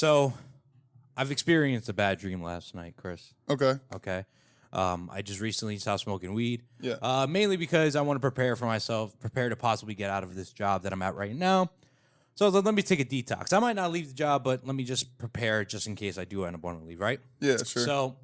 So, I've experienced a bad dream last night, Chris. Okay. Okay. I just recently stopped smoking weed. Yeah. Mainly because I want to prepare for myself, prepare to possibly get out of this job that I'm at right now. So let me take a detox. I might not leave the job, but let me just prepare just in case I do end up wanting to leave, right? Yeah, sure. So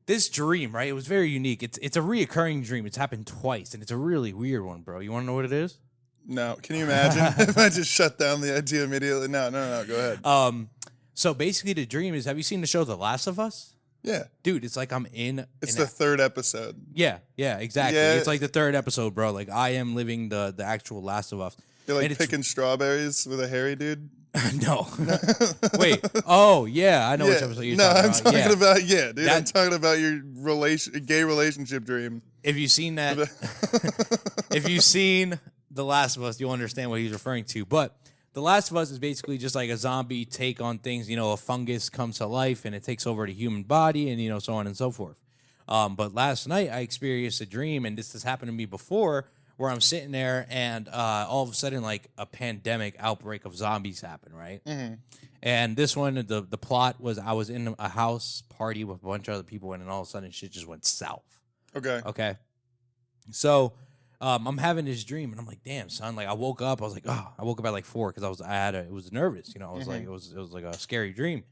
this dream, right? It was very unique. It's a reoccurring dream. It's happened twice, and it's a really weird one, bro. You want to know what it is? No. Can you imagine if I just shut down the idea immediately? No. Go ahead. So basically the dream is, have you seen the show The Last of Us? Yeah. Dude, it's like I'm in... It's the third episode. Yeah, exactly. Yeah. It's like the third episode, bro. Like, I am living the actual Last of Us. You're like picking strawberries with a hairy dude? No. Wait. Oh, yeah. I know which episode you're talking about. I'm talking about, dude. I'm talking about your gay relationship dream. If you've seen that, if you've seen The Last of Us, you'll understand what he's referring to. But The Last of Us is basically just like a zombie take on things. You know, a fungus comes to life and it takes over the human body and, you know, so on and so forth. But last night I experienced a dream, and this has happened to me before, where I'm sitting there and all of a sudden, like, a pandemic outbreak of zombies happened, right? Mm-hmm. And this one, the plot was I was in a house party with a bunch of other people, and then all of a sudden shit just went south. Okay. So I'm having this dream, and I'm like, damn, son. Like, I woke up at like 4 because it was nervous, you know. I was like, it was like a scary dream.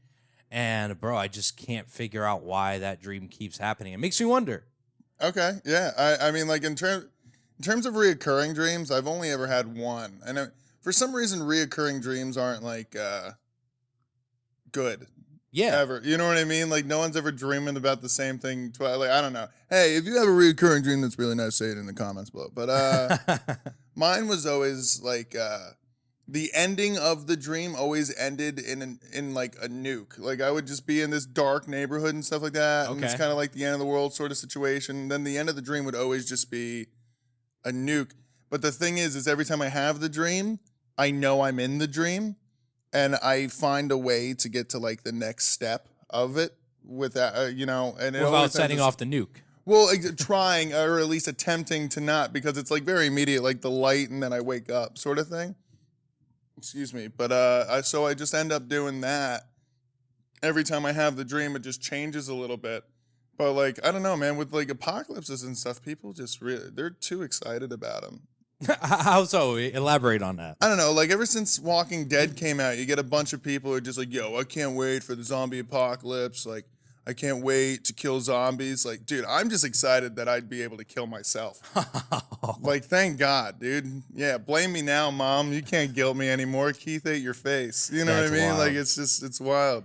And bro, I just can't figure out why that dream keeps happening. It makes me wonder. Okay. Yeah. I mean, like, in terms of reoccurring dreams, I've only ever had one. And for some reason, reoccurring dreams aren't, like, good. Yeah. Ever. You know what I mean? Like, no one's ever dreaming about the same thing twice. Like, I don't know. Hey, if you have a reoccurring dream that's really nice, say it in the comments below. But mine was always, like, the ending of the dream always ended in like, a nuke. Like, I would just be in this dark neighborhood and stuff like that. Okay. And it's kind of like the end of the world sort of situation. Then the end of the dream would always just be a nuke. But the thing is every time I have the dream, I know I'm in the dream, and I find a way to get to, like, the next step of it without, you know, and without setting off the nuke. Well, trying, or at least attempting to not, because it's, like, very immediate, like the light and then I wake up sort of thing. Excuse me. But I just end up doing that. Every time I have the dream, it just changes a little bit. But, like, I don't know, man, with, like, apocalypses and stuff, people just they're too excited about them. How so? Elaborate on that. I don't know. Like, ever since Walking Dead came out, you get a bunch of people who are just like, yo, I can't wait for the zombie apocalypse. Like, I can't wait to kill zombies. Like, dude, I'm just excited that I'd be able to kill myself. Like, thank God, dude. Yeah, blame me now, Mom. You can't guilt me anymore. Keith ate your face. You know what I mean? Wild. Like, it's wild.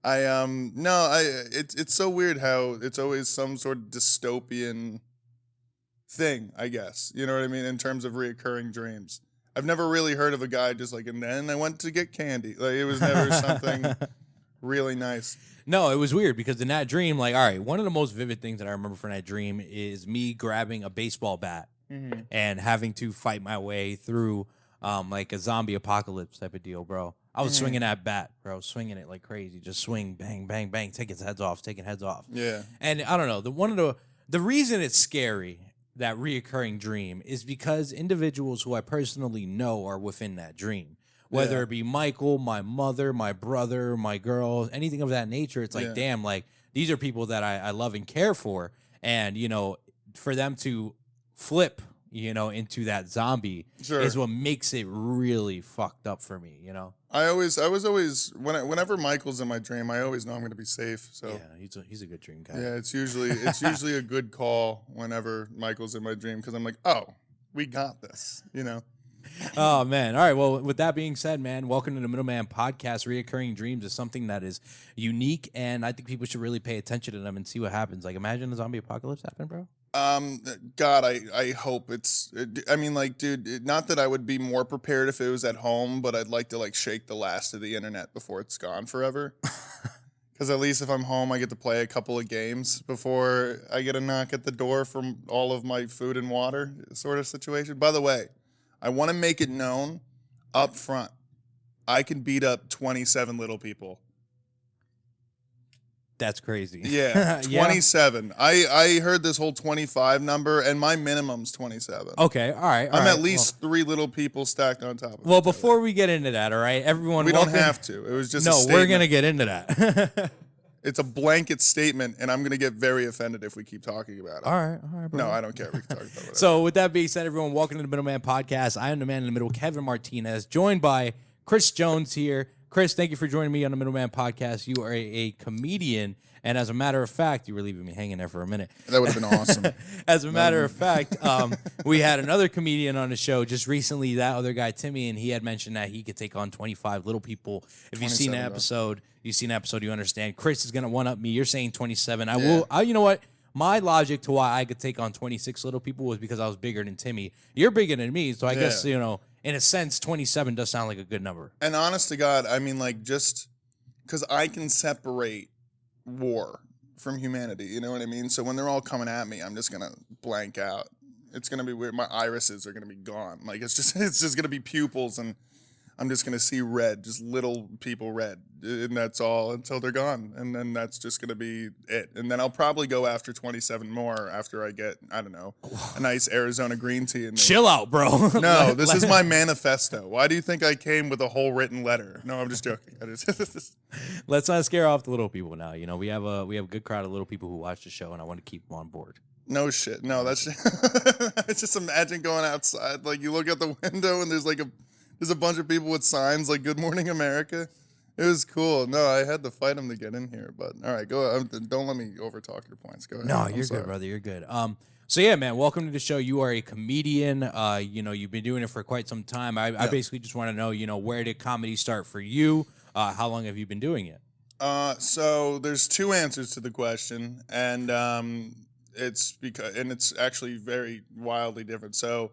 It's so weird how it's always some sort of dystopian thing, I guess. You know what I mean? In terms of reoccurring dreams. I've never really heard of a guy just like, and then I went to get candy. Like, it was never something really nice. No, it was weird because in that dream, like, all right, one of the most vivid things that I remember from that dream is me grabbing a baseball bat and having to fight my way through like a zombie apocalypse type of deal, bro. I was swinging that bat, bro, swinging it like crazy. Just swing, bang, bang, bang, taking heads off. Yeah. And I don't know, the reason it's scary, that reoccurring dream, is because individuals who I personally know are within that dream. Whether it be Michael, my mother, my brother, my girl, anything of that nature, it's like, damn, like, these are people that I love and care for. And, you know, for them to flip, you know, into that zombie is what makes it really fucked up for me, you know? I was always, whenever Michael's in my dream, I always know I'm going to be safe. So yeah, he's a good dream guy. Yeah, it's usually a good call whenever Michael's in my dream, because I'm like, oh, we got this, you know? Oh, man. All right. Well, with that being said, man, welcome to the Middleman Podcast. Reoccurring dreams is something that is unique, and I think people should really pay attention to them and see what happens. Like, imagine a zombie apocalypse happen, bro. God, I hope I mean, like, dude, not that I would be more prepared if it was at home, but I'd like to, like, shake the last of the internet before it's gone forever. Because at least if I'm home, I get to play a couple of games before I get a knock at the door from all of my food and water sort of situation. By the way, I want to make it known up front, I can beat up 27 little people. That's crazy. Yeah, 27. I heard this whole 25 number, and my minimum's 27. Okay, all right. I'm at least three little people stacked on top of each Well, other. before we get into that, all right, everyone. We don't have to. It was just a no. statement. We're gonna get into that. It's a blanket statement, and I'm gonna get very offended if we keep talking about it. All right, bro. No, I don't care. We can talk about whatever. So, with that being said, everyone, welcome to the Middleman Podcast. I am the man in the middle, Kevin Martinez, joined by Chris Jones here. Chris, thank you for joining me on the Middleman Podcast. You are a comedian, and as a matter of fact, you were leaving me hanging there for a minute. That would have been awesome. As a matter of fact, we had another comedian on the show just recently, that other guy, Timmy, and he had mentioned that he could take on 25 little people. If you've seen the episode, you understand. Chris is going to one-up me. You're saying 27. You know what? My logic to why I could take on 26 little people was because I was bigger than Timmy. You're bigger than me, so I guess, in a sense, 27 does sound like a good number. And honest to God, I mean, like, just because I can separate war from humanity, you know what I mean? So when they're all coming at me, I'm just going to blank out. It's going to be weird. My irises are going to be gone. Like, it's just going to be pupils, and I'm just going to see red, just little people red. And that's all until they're gone. And then that's just going to be it. And then I'll probably go after 27 more after I get, I don't know, a nice Arizona green tea. Chill out, bro. No, this is my manifesto. Why do you think I came with a whole written letter? No, I'm just joking. Let's not scare off the little people now. You know, we have a good crowd of little people who watch the show, and I want to keep them on board. No shit. No, that's it's just imagine going outside. Like, you look out the window, and there's a bunch of people with signs like "Good Morning America." It was cool. No, I had to fight them to get in here. But all right, go. Don't let me overtalk your points. Go ahead. No, you're good, brother. You're good. So yeah, man, welcome to the show. You are a comedian. You've been doing it for quite some time. I basically just want to know, where did comedy start for you? How long have you been doing it? So there's two answers to the question, and it's actually very wildly different. So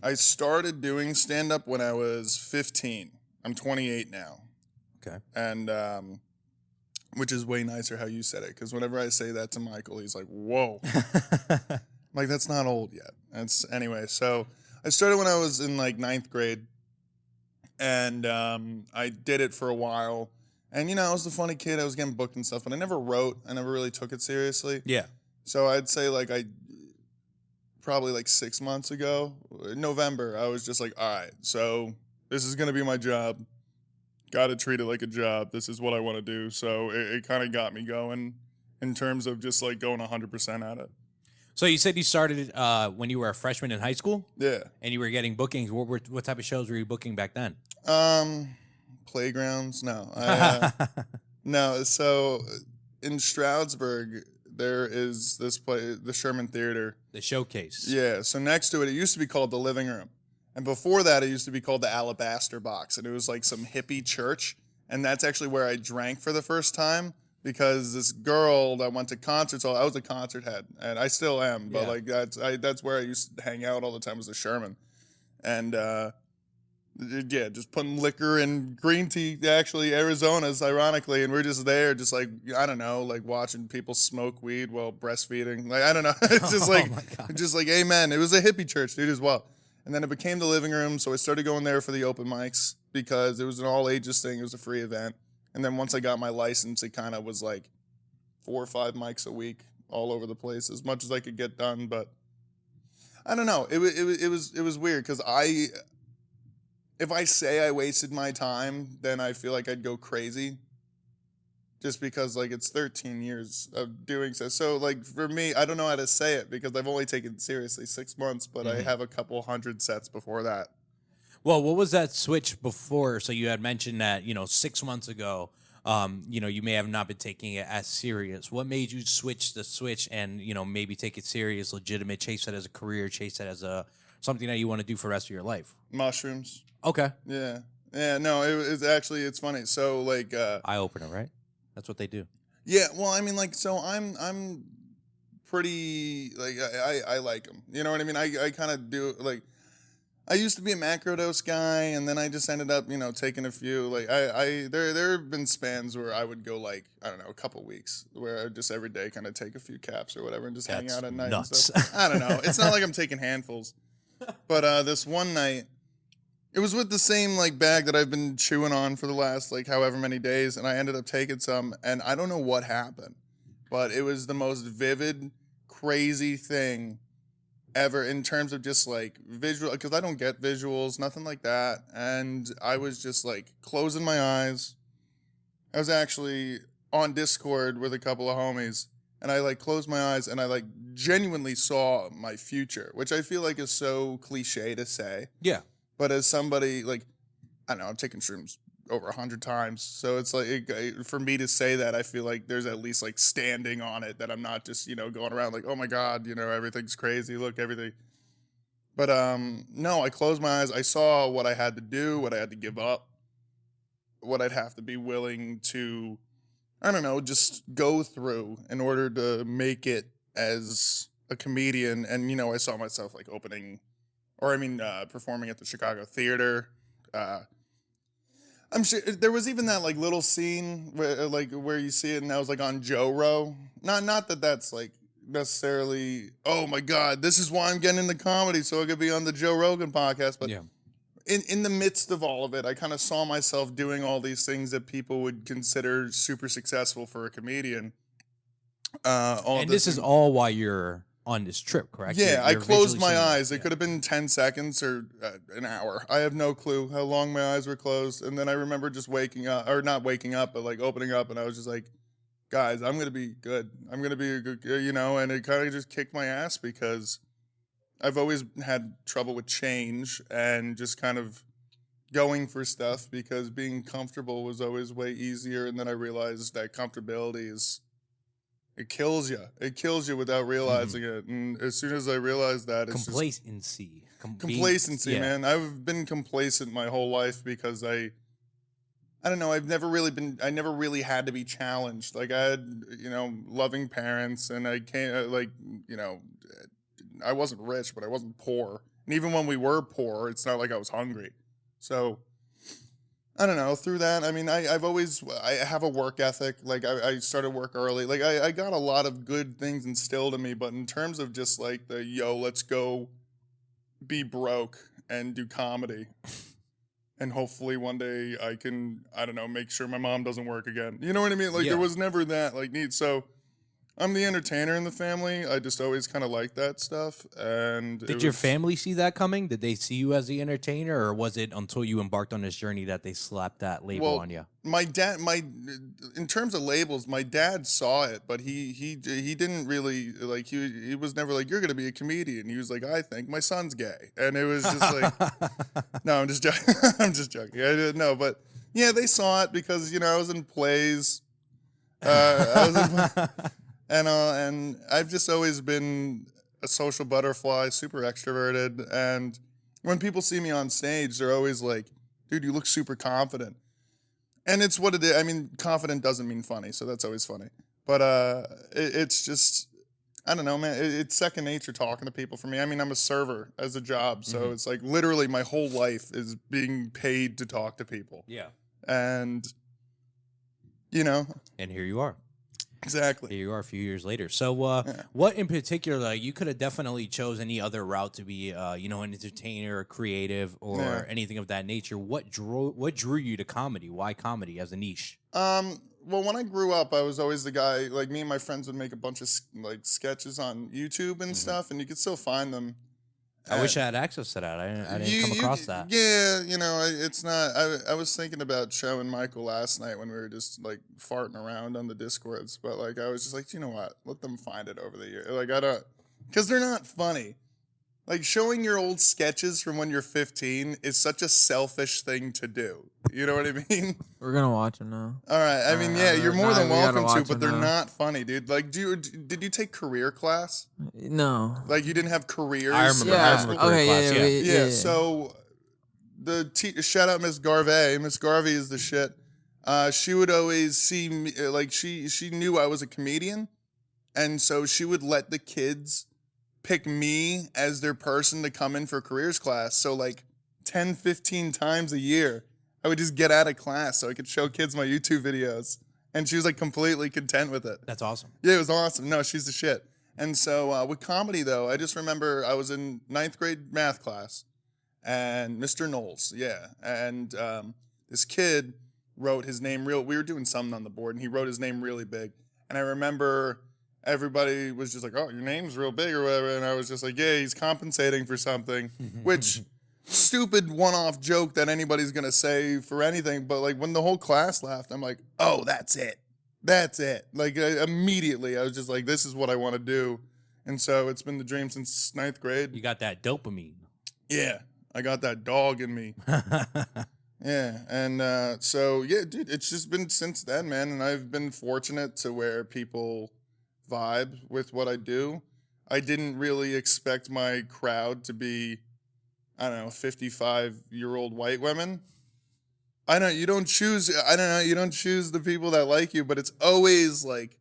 I started doing stand-up when I was 15. I'm 28 now. Okay. And which is way nicer how you said it, because whenever I say that to Michael, he's like, whoa. Like, that's not old yet. Anyway, so I started when I was in like 9th grade, and I did it for a while. And, I was the funny kid. I was getting booked and stuff, but I never wrote. I never really took it seriously. Yeah. So I'd say like probably like 6 months ago, in November, I was just like, all right, so this is going to be my job. Got to treat it like a job. This is what I want to do. So it kind of got me going in terms of just like going 100% at it. So you said you started when you were a freshman in high school? Yeah. And you were getting bookings. What type of shows were you booking back then? Playgrounds? No. No. So in Stroudsburg, there is this place, the Sherman Theater. The Showcase. Yeah. So next to it used to be called the Living Room. And before that, it used to be called the Alabaster Box. And it was like some hippie church. And that's actually where I drank for the first time, because this girl that went to concerts, I was a concert head, and I still am. But like that's where I used to hang out all the time, was the Sherman. And just putting liquor and green tea, actually Arizona's, ironically. And we're just there, just like, I don't know, like watching people smoke weed while breastfeeding. Like, I don't know. It's just just like, amen. It was a hippie church, dude, as well. And then it became the Living Room, so I started going there for the open mics because it was an all-ages thing. It was a free event. And then once I got my license, it kind of was like 4 or 5 mics a week all over the place, as much as I could get done. But I don't know. It was weird, because if I say I wasted my time, then I feel like I'd go crazy. Just because, like, it's 13 years of doing so. So, like, for me, I don't know how to say it, because I've only taken it seriously 6 months, but I have a couple hundred sets before that. Well, what was that switch before? So you had mentioned that, 6 months ago, you may have not been taking it as serious. What made you switch and, maybe take it serious, legitimate, chase that as a career, chase that as something that you want to do for the rest of your life? Mushrooms. Okay. Yeah. Yeah, no, it's funny. So, like... eye-opener, right? That's what they do. Yeah, well, I mean, like, so I'm pretty, like, I like them. You know what I mean? I kind of do, like, I used to be a macrodose guy, and then I just ended up, taking a few. Like, there have been spans where I would go, like, I don't know, a couple weeks, where I just every day kind of take a few caps or whatever and just hang out at night and stuff. I don't know. It's not like I'm taking handfuls. But this one night, It was with the same like bag that I've been chewing on for the last like however many days, and I ended up taking some, and I don't know what happened, but it was the most vivid, crazy thing ever in terms of just like visual, because I don't get visuals, nothing like that, and I was just like closing my eyes. I was actually on Discord with a couple of homies, and I like closed my eyes and I like genuinely saw my future, which I feel like is so cliche to say. Yeah. But as somebody like, I don't know, I've taken shrooms over 100 times, so it's like for me to say that, I feel like there's at least like standing on it, that I'm not just going around like, oh my god, everything's crazy, look everything. But no, I closed my eyes. I saw what I had to do, what I had to give up, what I'd have to be willing to, I don't know, just go through in order to make it as a comedian. And I saw myself like performing at the Chicago Theater. I'm sure there was even that like little scene where you see it, and I was like on Joe Row. Not that that's like necessarily, oh my god, this is why I'm getting into comedy, so I could be on the Joe Rogan podcast. But Yeah. in the midst of all of it, I kind of saw myself doing all these things that people would consider super successful for a comedian. And this is all while you're on this trip, correct? Yeah, I You're closed visually my seeing eyes. It could have been 10 seconds or an hour. I have no clue how long my eyes were closed. And then I remember just waking up, or not waking up, but like opening up, and I was just like, guys, I'm going to be good. I'm going to be a good, and it kind of just kicked my ass because I've always had trouble with change and just kind of going for stuff, because being comfortable was always way easier. And then I realized that comfortability it kills you. It kills you without realizing it. And as soon as I realized that, it's complacency. Complacency, man. I've been complacent my whole life because I don't know. I never really had to be challenged. Like I had, loving parents, and I can't I wasn't rich, but I wasn't poor. And even when we were poor, it's not like I was hungry. So I don't know. Through that, I mean, I have a work ethic. Like I started work early. Like I got a lot of good things instilled in me. But in terms of just like let's go be broke and do comedy, and hopefully one day I can, I don't know, make sure my mom doesn't work again. You know what I mean? Like there was never that like need. So I'm the entertainer in the family. I just always kind of liked that stuff. And did your family see that coming? Did they see you as the entertainer, or was it until you embarked on this journey that they slapped that label on you? My dad, in terms of labels, my dad saw it, but he didn't really like. He was never like, you're gonna be a comedian. He was like, I think my son's gay, and it was just like, no, I'm just joking. I'm just joking. I didn't know, but yeah, they saw it because I was in plays. And I've just always been a social butterfly, super extroverted. And when people see me on stage, they're always like, dude, you look super confident. And it's what it is. I mean, confident doesn't mean funny, so that's always funny. But it's just, I don't know, man. It's second nature talking to people for me. I mean, I'm a server as a job, so it's like literally my whole life is being paid to talk to people. Yeah. And, And here you are. Exactly. Here you are a few years later. So what in particular, you could have definitely chose any other route to be, an entertainer, creative, or anything of that nature. What drew you to comedy? Why comedy as a niche? Well, when I grew up, I was always the guy, like me and my friends would make a bunch of like sketches on YouTube and stuff, and you could still find them. I wish I had access to that. I didn't come across that. Yeah, it's not. I was thinking about showing Michael last night when we were just like farting around on the Discords, but like I was just like, you know what? Let them find it over the year. Like I don't, because they're not funny. Like showing your old sketches from when you're 15 is such a selfish thing to do. You know what I mean? We're gonna watch them now. All right. I mean, yeah, you're more than welcome to, but they're now. not funny, dude. Like, did you take career class? No. Like, you didn't have careers? I remember. Yeah. I remember career class, Yeah. So, shout out Miss Garvey. Miss Garvey is the shit. She would always see me, like, she knew I was a comedian, and so she would let the kids pick me as their person to come in for careers class. So, like, 10, 15 times a year, I would just get out of class so I could show kids my YouTube videos. And she was like completely content with it. That's awesome. Yeah, it was awesome. No, she's the shit. And so with comedy, though, I just remember I was in 9th grade math class. and Mr. Knowles, yeah. And this kid wrote his name real. We were doing something on the board, and he wrote his name really big. And I remember everybody was just like, "Oh, your name's real big," or whatever. And I was just like, "Yeah, he's compensating for something," which stupid one-off joke that anybody's gonna say for anything. But like when the whole class laughed, I'm like, "Oh, that's it. That's it." Like immediately, I was just like, "This is what I want to do." And so it's been the dream since ninth grade. You got that dopamine. Yeah, I got that dog in me. Yeah, and so yeah, dude, it's just been since then, man. And I've been fortunate to where people vibe with what I do. I didn't really expect my crowd to be, I don't know, 55-year-old white women. I don't. You don't choose. I don't know. You don't choose the people that like you, but it's always like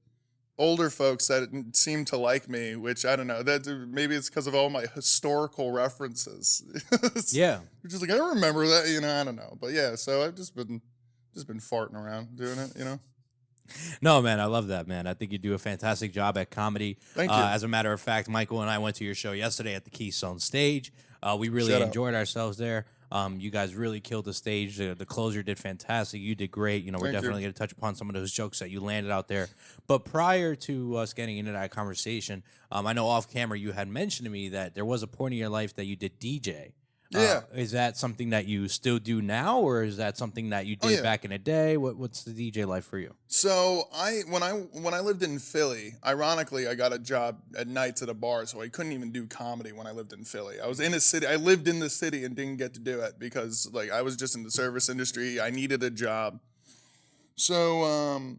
older folks that seem to like me, which I don't know. That maybe it's because of all my historical references. Yeah. You're just like, I remember that, I don't know. But yeah, so I've just been farting around doing it. No, man, I love that, man. I think you do a fantastic job at comedy. Thank you. As a matter of fact, Michael and I went to your show yesterday at the Keystone Stage. We really Shout out. enjoyed ourselves there. You guys really killed the stage. The closer did fantastic. You did great. We're Thank you. definitely going to touch upon some of those jokes that you landed out there. But prior to us getting into that conversation, I know off camera you had mentioned to me that there was a point in your life that you did DJ. Yeah. Is that something that you still do now, or is that something that you did yeah. back in the day? What's the DJ life for you? So when I lived in Philly, ironically, I got a job at nights at a bar, so I couldn't even do comedy when I lived in Philly. I was in a city. I lived in the city and didn't get to do it because like I was just in the service industry. I needed a job. So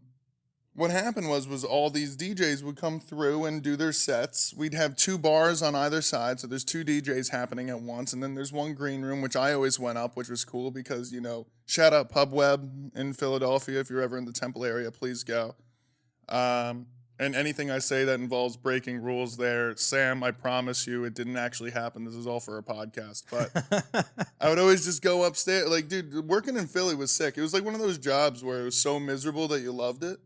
what happened was all these DJs would come through and do their sets. We'd have two bars on either side, so there's two DJs happening at once, and then there's one green room, which I always went up, which was cool because, shout out Pub Web in Philadelphia. If you're ever in the Temple area, please go. And anything I say that involves breaking rules there, Sam, I promise you it didn't actually happen. This is all for a podcast. But I would always just go upstairs. Like, dude, working in Philly was sick. It was like one of those jobs where it was so miserable that you loved it.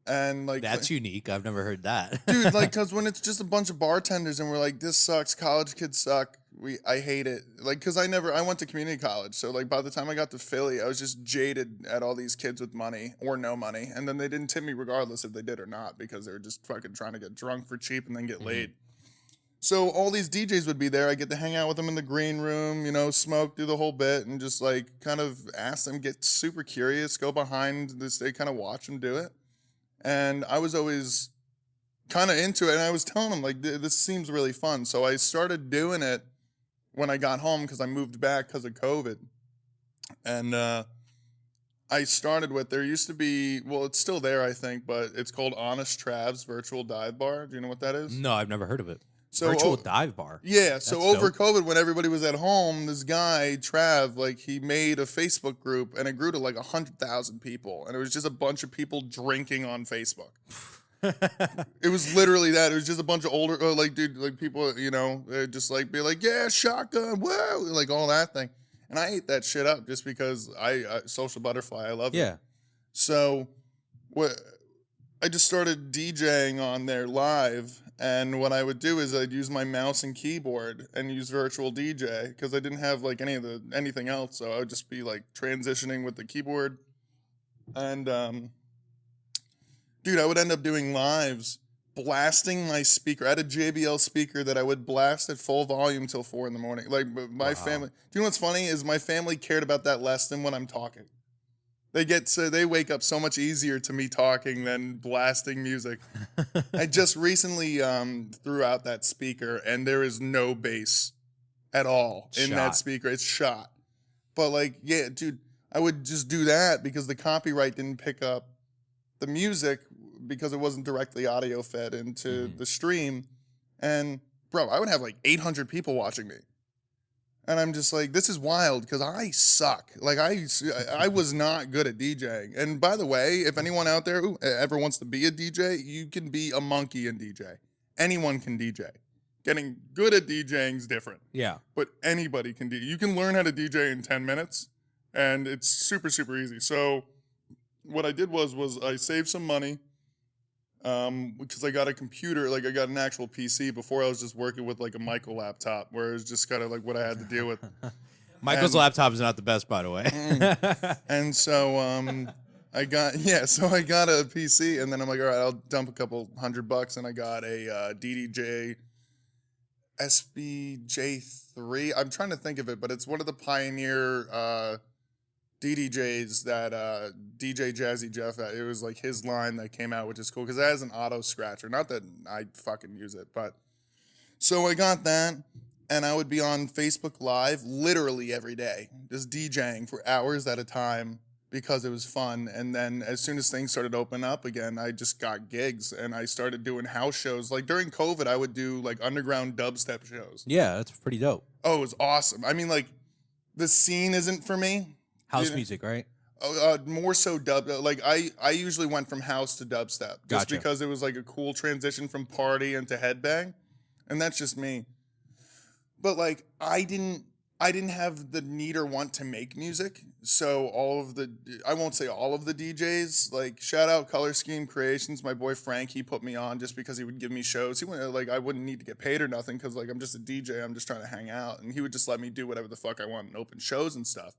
And like That's unique. I've never heard that. dude, like, because when it's just a bunch of bartenders and we're like, this sucks, college kids suck, I hate it. Like, because I went to community college, so like by the time I got to Philly, I was just jaded at all these kids with money or no money, and then they didn't tip me regardless if they did or not because they were just fucking trying to get drunk for cheap and then get laid. So all these DJs would be there. I get to hang out with them in the green room, smoke, do the whole bit, and just like kind of ask them, get super curious, go behind this, they kind of watch them do it. And I was always kind of into it. And I was telling them, like, this seems really fun. So I started doing it when I got home because I moved back because of COVID. And I started with, there used to be, well, it's still there, I think, but it's called Honest Trav's Virtual Dive Bar. Do you know what that is? No, I've never heard of it. So, Virtual dive bar. Yeah, so That's over dope. COVID, when everybody was at home, this guy, Trav, like he made a Facebook group and it grew to like 100,000 people. And it was just a bunch of people drinking on Facebook. It was literally that. It was just a bunch of older, people, just like be like, yeah, shotgun, whoa, like all that thing. And I ate that shit up just because I social butterfly, I love it. Yeah. So I just started DJing on there live. And what I would do is I'd use my mouse and keyboard and use virtual DJ because I didn't have like anything else. So I would just be like transitioning with the keyboard. And dude, I would end up doing lives, blasting my speaker. I had a JBL speaker that I would blast at full volume till 4 a.m. Like my family. Do you know what's funny is my family cared about that less than when I'm talking. They wake up so much easier to me talking than blasting music. I just recently threw out that speaker and there is no bass at all in that speaker. It's shot. But like, yeah, dude, I would just do that because the copyright didn't pick up the music because it wasn't directly audio fed into the stream. And bro, I would have like 800 people watching me. And I'm just like, this is wild because I suck. Like I was not good at DJing. And by the way, if anyone out there who ever wants to be a DJ, you can be a monkey and DJ. Anyone can DJ. Getting good at DJing is different. Yeah. But anybody can DJ. You can learn how to DJ in 10 minutes and it's super, super easy. So what I did was I saved some money. because I got a computer, like I got an actual PC. Before I was just working with like a micro laptop, where it was just kind of like what I had to deal with. Michael's laptop is not the best, by the way. And so I got a PC, and then I'm like, all right, I'll dump a couple $100, and I got a DDJ SBJ3. I'm trying to think of it, but it's one of the Pioneer DDJs that DJ Jazzy Jeff had. It was like his line that came out, which is cool because it has an auto scratcher. Not that I fucking use it, but so I got that, and I would be on Facebook Live literally every day, just DJing for hours at a time because it was fun. And then as soon as things started opening up again, I just got gigs, and I started doing house shows. Like during COVID, I would do like underground dubstep shows. Yeah, that's pretty dope. Oh, it was awesome. I mean, like the scene isn't for me. House music, right? More so dub. Like I usually went from house to dubstep just Gotcha. because it was like a cool transition from party into headbang, and that's just me. But like I didn't have the need or want to make music, so I won't say all of the DJs. Like shout out Color Scheme Creations, my boy Frank. He put me on just because he would give me shows. He wouldn't like I wouldn't need to get paid or nothing because like I'm just a DJ. I'm just trying to hang out, and he would just let me do whatever the fuck I want and open shows and stuff.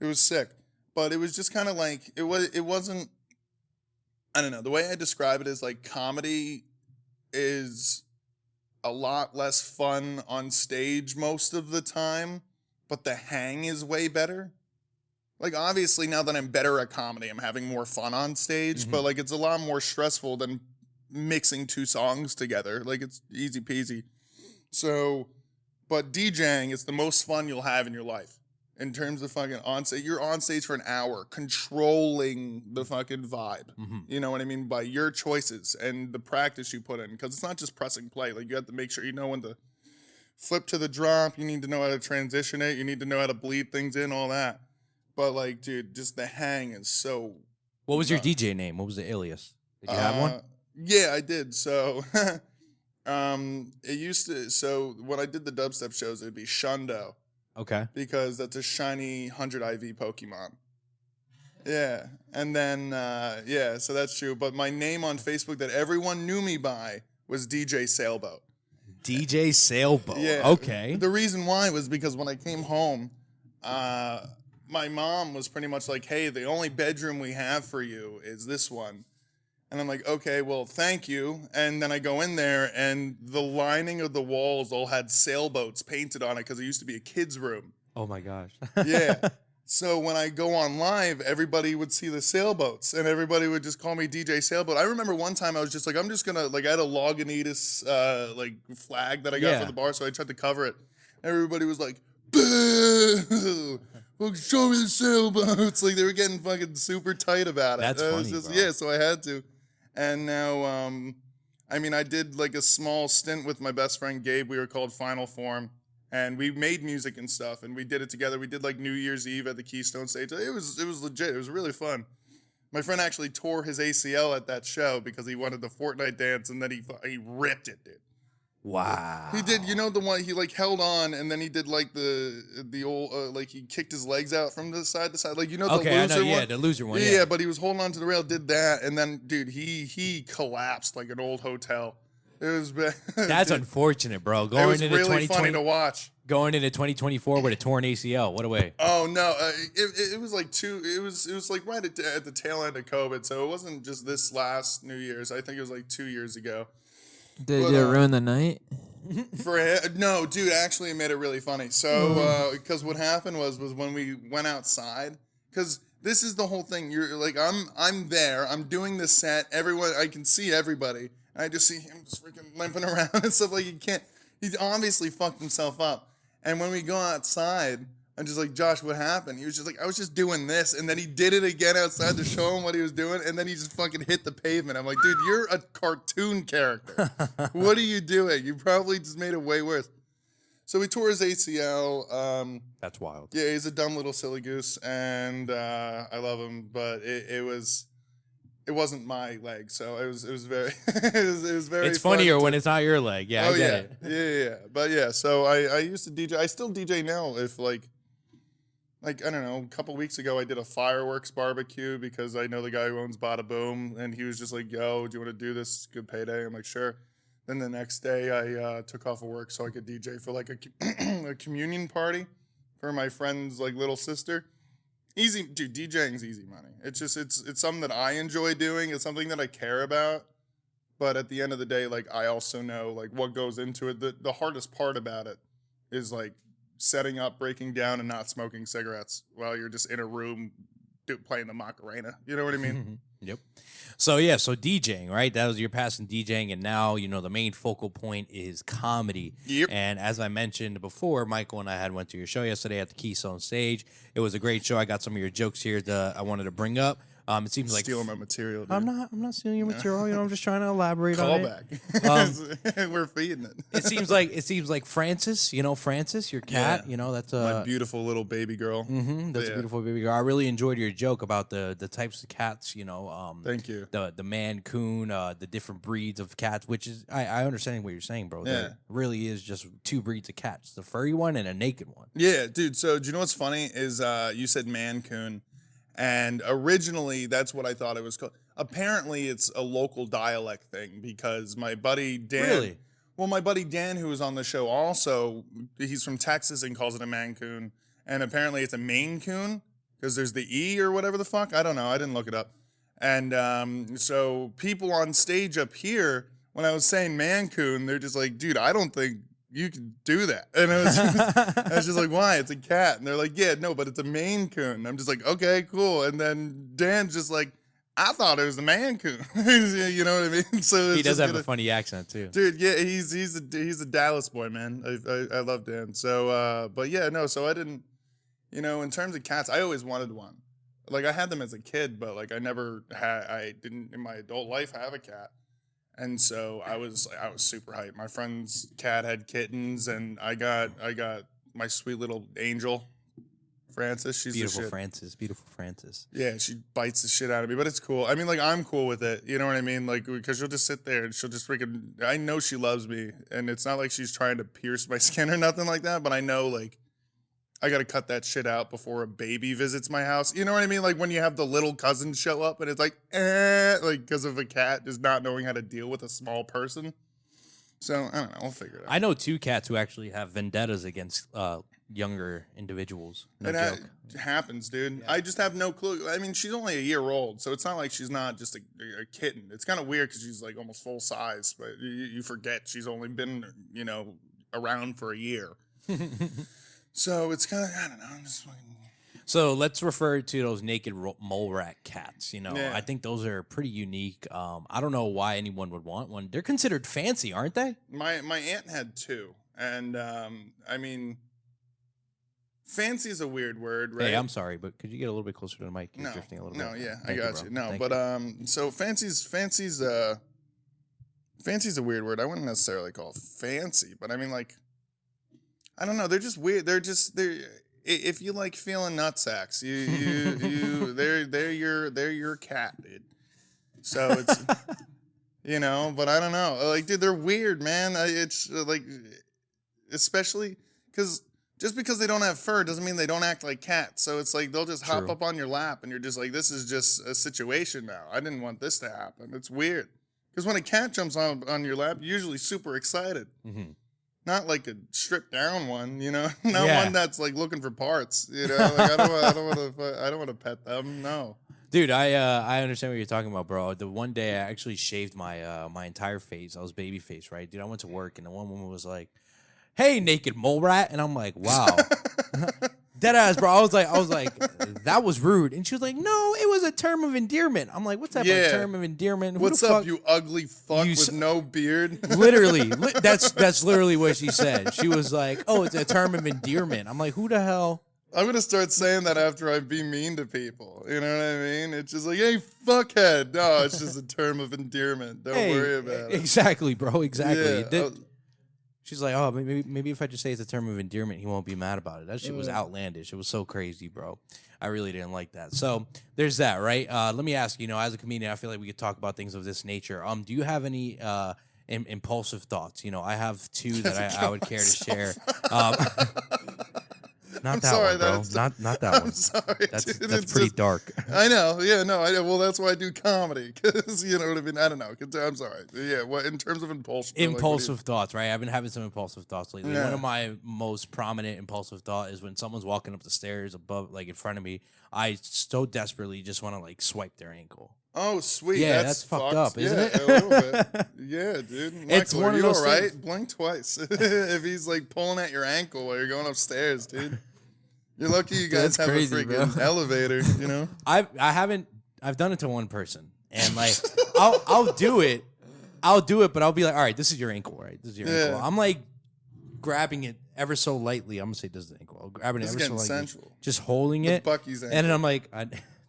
It was sick, but it was just kind of like, it wasn't, I don't know, the way I describe it is like comedy is a lot less fun on stage most of the time, but the hang is way better. Like obviously now that I'm better at comedy, I'm having more fun on stage, but like it's a lot more stressful than mixing two songs together. Like it's easy peasy. So, but DJing is the most fun you'll have in your life. In terms of fucking on stage, you're on stage for an hour controlling the fucking vibe. You know what I mean? By your choices and the practice you put in. Because it's not just pressing play. Like you have to make sure you know when to flip to the drop. You need to know how to transition it. You need to know how to bleed things in, all that. But like, dude, just the hang is so... What was your DJ name? What was the alias? Did you have one? Yeah, I did. So it used to... So when I did the dubstep shows, it'd be Shundo. Okay. Because that's a shiny 100 IV Pokemon. Yeah. And then, so that's true. But my name on Facebook that everyone knew me by was DJ Sailboat. DJ Sailboat. Yeah. Okay. The reason why was because when I came home, my mom was pretty much like, hey, the only bedroom we have for you is this one. And I'm like, okay, well, thank you. And then I go in there, and the lining of the walls all had sailboats painted on it because it used to be a kid's room. Oh, my gosh. Yeah. So when I go on live, everybody would see the sailboats, and everybody would just call me DJ Sailboat. I remember one time I was just like, I'm just going to, like, I had a Lagunitas, flag that I got for the bar, so I tried to cover it. Everybody was like, boo! Well, show me the sailboats. Like, they were getting fucking super tight about it. That's funny, just, bro. Yeah, so I had to. And now, I did like a small stint with my best friend Gabe. We were called Final Form, and we made music and stuff, and we did it together. We did like New Year's Eve at the Keystone stage. It was legit. It was really fun. My friend actually tore his ACL at that show because he wanted the Fortnite dance, and then he ripped it, dude. Wow. He did, the one he like held on, and then he did like the old like he kicked his legs out from the side to side, like the loser one. Yeah, the loser one. Yeah, but he was holding on to the rail, did that, and then dude, he collapsed like an old hotel. It was bad. That's unfortunate, bro. It was really funny to watch. Going into 2024 with a torn ACL. What a way. Oh no, it was like it was like right at the tail end of COVID, so it wasn't just this last New Year's. I think it was like 2 years ago. Did it ruin the night? No, dude, actually it made it really funny. So, because what happened was when we went outside, because this is the whole thing. You're like, I'm there, I'm doing the set, everyone, I can see everybody, and I just see him just freaking limping around and stuff. Like, he obviously fucked himself up. And when we go outside, I'm just like, Josh, what happened? He was just like, I was just doing this. And then he did it again outside to show him what he was doing. And then he just fucking hit the pavement. I'm like, dude, you're a cartoon character. What are you doing? You probably just made it way worse. So he tore his ACL. That's wild. Yeah, he's a dumb little silly goose. And I love him. But it wasn't my leg. So it was very, it was very It's funnier when it's not your leg. Yeah, I get it. Yeah. But yeah, so I used to DJ. I still DJ now if like, like, I don't know, a couple weeks ago, I did a fireworks barbecue because I know the guy who owns Bada Boom, and he was just like, yo, do you want to do this? Good payday. I'm like, sure. Then the next day, I took off of work so I could DJ for like a communion party for my friend's like little sister. Easy, dude, DJing's easy money. It's just, it's something that I enjoy doing. It's something that I care about. But at the end of the day, like, I also know like what goes into it. The hardest part about it is like setting up, breaking down, and not smoking cigarettes while you're just in a room playing the Macarena. You know what I mean? Yep. So DJing, right? That was your past in DJing, and now the main focal point is comedy. Yep. And as I mentioned before, Michael and I went to your show yesterday at the Keystone Stage. It was a great show. I got some of your jokes here that I wanted to bring up. It seems like stealing my material. Dude. I'm not stealing your material. I'm just trying to elaborate on it. Callback. We're feeding it. It seems like Francis. Francis, your cat. Yeah. That's my beautiful little baby girl. That's a beautiful baby girl. I really enjoyed your joke about the types of cats. Thank you. The Mancoon, the different breeds of cats, which is I understand what you're saying, bro. Yeah. There really is just two breeds of cats: the furry one and a naked one. Yeah, dude. So do you know what's funny is you said Mancoon. And originally, that's what I thought it was called. Apparently, it's a local dialect thing because my buddy Dan. Really? Well, my buddy Dan, who was on the show, also he's from Texas and calls it a Mancoon. And apparently, it's a Maine Coon because there's the E or whatever the fuck. I don't know. I didn't look it up. And so people on stage up here, when I was saying Mancoon, they're just like, dude, I don't think you can do that. And I was just like, why? It's a cat. And they're like, yeah, no, but it's a Maine Coon. I'm just like, okay, cool. And then Dan's just like, I thought it was the Mancoon. You know what I mean? So he does have a funny accent too. Dude, yeah, he's a Dallas boy, man. I love Dan. So but yeah, no, so I didn't, in terms of cats, I always wanted one. Like I had them as a kid, but like I didn't in my adult life have a cat. And so I was super hyped. My friend's cat had kittens, and I got my sweet little angel, Francis. She's beautiful the shit. Beautiful Francis. Yeah, she bites the shit out of me, but it's cool. I mean, like I'm cool with it. You know what I mean? Like because she'll just sit there and she'll just freaking. I know she loves me, and it's not like she's trying to pierce my skin or nothing like that. But I know like I got to cut that shit out before a baby visits my house. You know what I mean? Like when you have the little cousins show up and it's like, like because of a cat just not knowing how to deal with a small person. So I don't know. I'll figure it out. I know two cats who actually have vendettas against younger individuals. No joke. It happens, dude. Yeah. I just have no clue. I mean, she's only a year old, so it's not like she's not just a kitten. It's kind of weird because she's like almost full size, but you forget she's only been, around for a year. So it's kind of, I don't know. I'm just fucking... So let's refer to those naked mole rat cats. Yeah. I think those are pretty unique. I don't know why anyone would want one. They're considered fancy, aren't they? My aunt had two, and I mean, fancy is a weird word, right? Hey, I'm sorry, but could you get a little bit closer to the mic? You're No, drifting a little no, bit. yeah, Thank I got you. bro. No, Thank but you. so fancy's a weird word. I wouldn't necessarily call it fancy, but I mean, like, I don't know. They're just weird. They're if you like feeling nutsacks, they're your cat, dude. So it's but I don't know. Like, dude, they're weird, man. It's like, especially because just because they don't have fur doesn't mean they don't act like cats. So it's like they'll just hop True. up on your lap, and you're just like, this is just a situation now. I didn't want this to happen. It's weird because when a cat jumps on your lap, you're usually super excited. Mm-hmm. Not like a stripped down one, not Yeah. one that's like looking for parts, Like I don't want to pet them. No, Dude, I understand what you're talking about, bro. The one day I actually shaved my my entire face. I was baby face, right? Dude, I went to work and the one woman was like, "Hey, naked mole rat," and I'm like, "Wow." Dead ass, bro. I was like, that was rude. And she was like, "No, it was a term of endearment." I'm like, "What's that Yeah. term of endearment? Who what's the up, fuck? you ugly fuck You with no beard? Literally, that's literally what she said. She was like, "Oh, it's a term of endearment." I'm like, "Who the hell?" I'm gonna start saying that after I be mean to people. You know what I mean? It's just like, hey, fuckhead. No, it's just a term of endearment. Don't worry about it. Exactly, bro. Exactly. Yeah, She's like, "Oh, maybe if I just say it's a term of endearment, he won't be mad about it." That shit was outlandish. It was so crazy, bro. I really didn't like that. So there's that, right? Let me ask you, as a comedian, I feel like we could talk about things of this nature. Do you have any impulsive thoughts? I have two that I would care to share. Not I'm that sorry, one, bro. that's- Not that I'm one. sorry. That's dude, that's it's pretty just- dark. I know. Yeah, no. Well, that's why I do comedy. Because, you know what I mean? I don't know. I'm sorry. Yeah, what in terms of impulsion? Impulsive thoughts, right? I've been having some impulsive thoughts lately. Yeah. One of my most prominent impulsive thought is when someone's walking up the stairs above, like in front of me, I so desperately just want to like swipe their ankle. Oh, sweet. Yeah, that's fucked up, isn't yeah, it? a little bit. Yeah, dude. Michael, It's one are of you those all right? things. Blink twice. If he's like pulling at your ankle while you're going upstairs, dude. You're lucky you guys That's have crazy, a freaking bro. elevator, you know? I've done it to one person, and like I'll do it, but I'll be like, all right, this is your ankle, right? This is your ankle. Yeah. I'm like grabbing it ever so lightly. I'm gonna say this is the ankle. I'm grabbing This it is ever so getting lightly, sensual. just holding The it, Bucky's and then ankle. I'm like,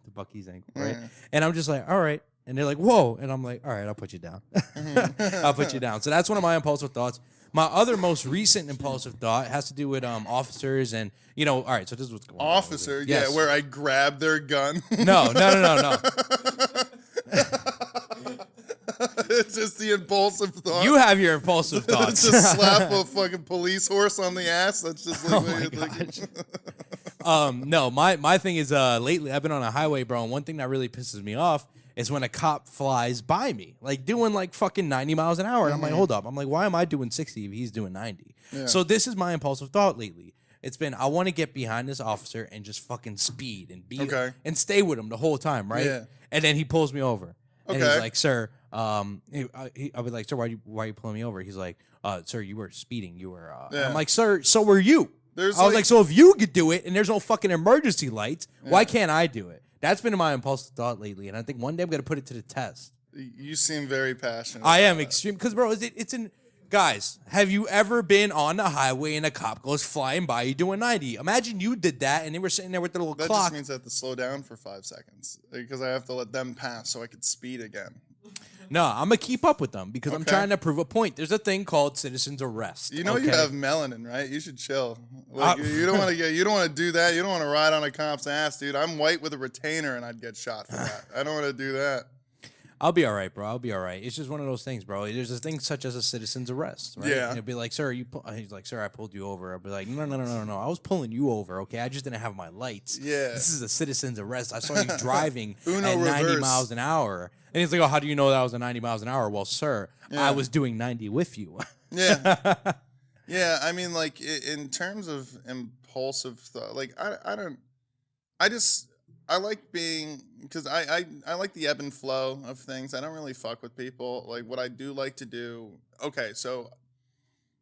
the Bucky's ankle, right? Yeah. And I'm just like, all right. And they're like, whoa. And I'm like, all right, I'll put you down. I'll put you down. So that's one of my impulsive thoughts. My other most recent impulsive thought has to do with officers and, you know, all right, so this is what's going on. Officer, Yes. yeah, where I grab their gun. No. It's just the impulsive thought. You have your impulsive thoughts. Just slap a fucking police horse on the ass. That's just like Oh what my you're thinking. gosh. No, my thing is lately I've been on a highway, bro, and one thing that really pisses me off is when a cop flies by me, like doing like fucking 90 miles an hour. And I'm like, hold up. I'm like, why am I doing 60 if he's doing 90? Yeah. So this is my impulsive thought lately. It's been I want to get behind this officer and just fucking speed and be Okay. and stay with him the whole time, right? Yeah. And then he pulls me over. And he's Okay. like, sir, I'll be like, sir, why are you pulling me over? He's like, sir, you were speeding. You were. Yeah. I'm like, sir, so were you. There's I was like- like, so if you could do it and there's no fucking emergency lights, why can't I do it? That's been my impulsive thought lately, and I think one day I'm gonna put it to the test. You seem very passionate. I am about extreme because, bro, it's in. Guys, have you ever been on the highway and a cop goes flying by you doing 90? Imagine you did that and they were sitting there with their little That clock. just means I have to slow down for 5 seconds because I have to let them pass so I could speed again. No, I'm gonna keep up with them because I'm Okay. trying to prove a point. There's a thing called citizen's arrest. You know you okay? have melanin, right? You should chill. Like, you don't want to do that. You don't want to ride on a cop's ass, dude. I'm white with a retainer and I'd get shot for that. I don't want to do that. I'll be all right, bro. I'll be all right. It's just one of those things, bro. There's a thing such as a citizen's arrest, right? Yeah. And it'll be like, sir, he's like, sir, I pulled you over. I'll be like, no. I was pulling you over, okay? I just didn't have my lights. Yeah. This is a citizen's arrest. I saw you driving Uno at 90 reverse. miles an hour. And he's like, oh, how do you know that was a 90 miles an hour? Well, sir, Yeah. I was doing 90 with you. Yeah. Yeah, I mean, like, in terms of impulsive thought, like, I like being, because I like the ebb and flow of things. I don't really fuck with people. Like, what I do like to do, okay, so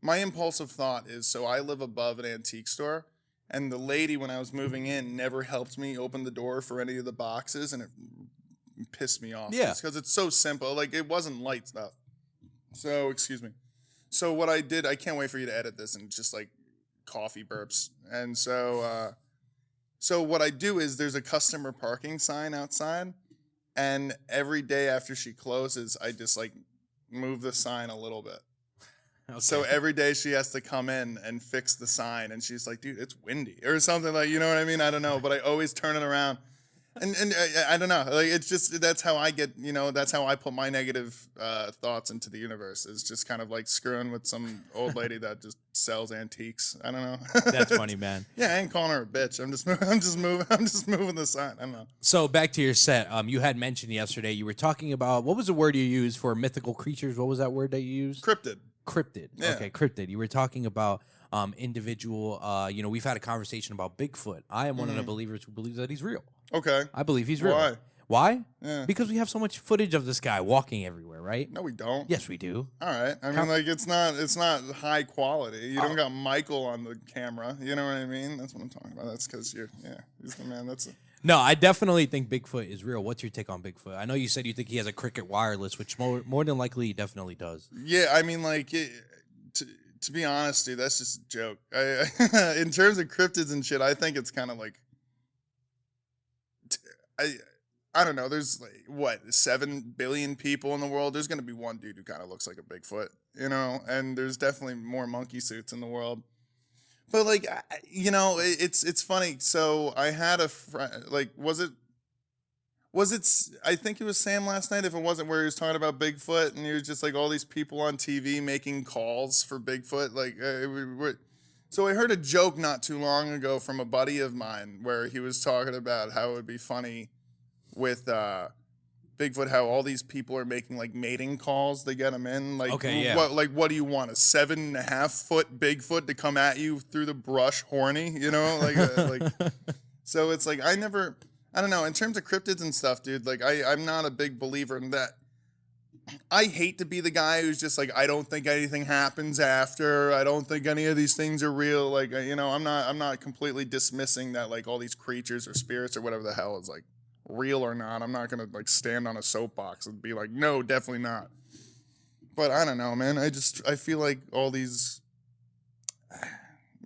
my impulsive thought is, so I live above an antique store, and the lady, when I was moving in, never helped me open the door for any of the boxes, and it pissed me off. Yeah. Because it's so simple. Like, it wasn't light stuff. So, excuse me. So what I did, I can't wait for you to edit this and just like coffee burps. And so what I do is there's a customer parking sign outside, and every day after she closes, I just like move the sign a little bit. Okay. So every day she has to come in and fix the sign, and she's like, dude, it's windy or something, like, you know what I mean? I don't know, but I always turn it around. And I don't know, like, it's just, that's how I get, that's how I put my negative thoughts into the universe, is just kind of like screwing with some old lady that just sells antiques. I don't know. That's funny, man. Yeah, I ain't calling her a bitch. I'm just moving the sign. I don't know. So back to your set. You had mentioned yesterday you were talking about, what was the word you used for mythical creatures? What was that word that you used? Cryptid. Cryptid. Yeah. Okay, cryptid. You were talking about individual, we've had a conversation about Bigfoot. I am one of the believers who believes that he's real. Okay. I believe he's real. Why? Why? Yeah. Because we have so much footage of this guy walking everywhere, right? No, we don't. Yes, we do. All right. I mean, like, it's not high quality. You don't got Michael on the camera. You know what I mean? That's what I'm talking about. That's because he's the man. No, I definitely think Bigfoot is real. What's your take on Bigfoot? I know you said you think he has a Cricket wireless, which more than likely he definitely does. Yeah, I mean, like, to be honest, dude, that's just a joke. In terms of cryptids and shit, I think it's kind of like, I don't know. There's like, what, 7 billion people in the world. There's gonna be one dude who kind of looks like a Bigfoot, and there's definitely more monkey suits in the world. But like, it's funny. So I had a friend. Like, was it? I think it was Sam last night. If it wasn't, where he was talking about Bigfoot, and he was just like all these people on TV making calls for Bigfoot. Like, So I heard a joke not too long ago from a buddy of mine where he was talking about how it would be funny with Bigfoot, how all these people are making like mating calls to get him in. Like, Okay, yeah. What do you want? A 7.5 foot Bigfoot to come at you through the brush, horny? You know, like. So it's like I don't know. In terms of cryptids and stuff, dude. Like I'm not a big believer in that. I hate to be the guy who's just like, I don't think anything happens after. I don't think any of these things are real. Like, you know, I'm not completely dismissing that like all these creatures or spirits or whatever the hell is like real or not. I'm not gonna like stand on a soapbox and be like, no, definitely not. But I don't know, man. I feel like all these,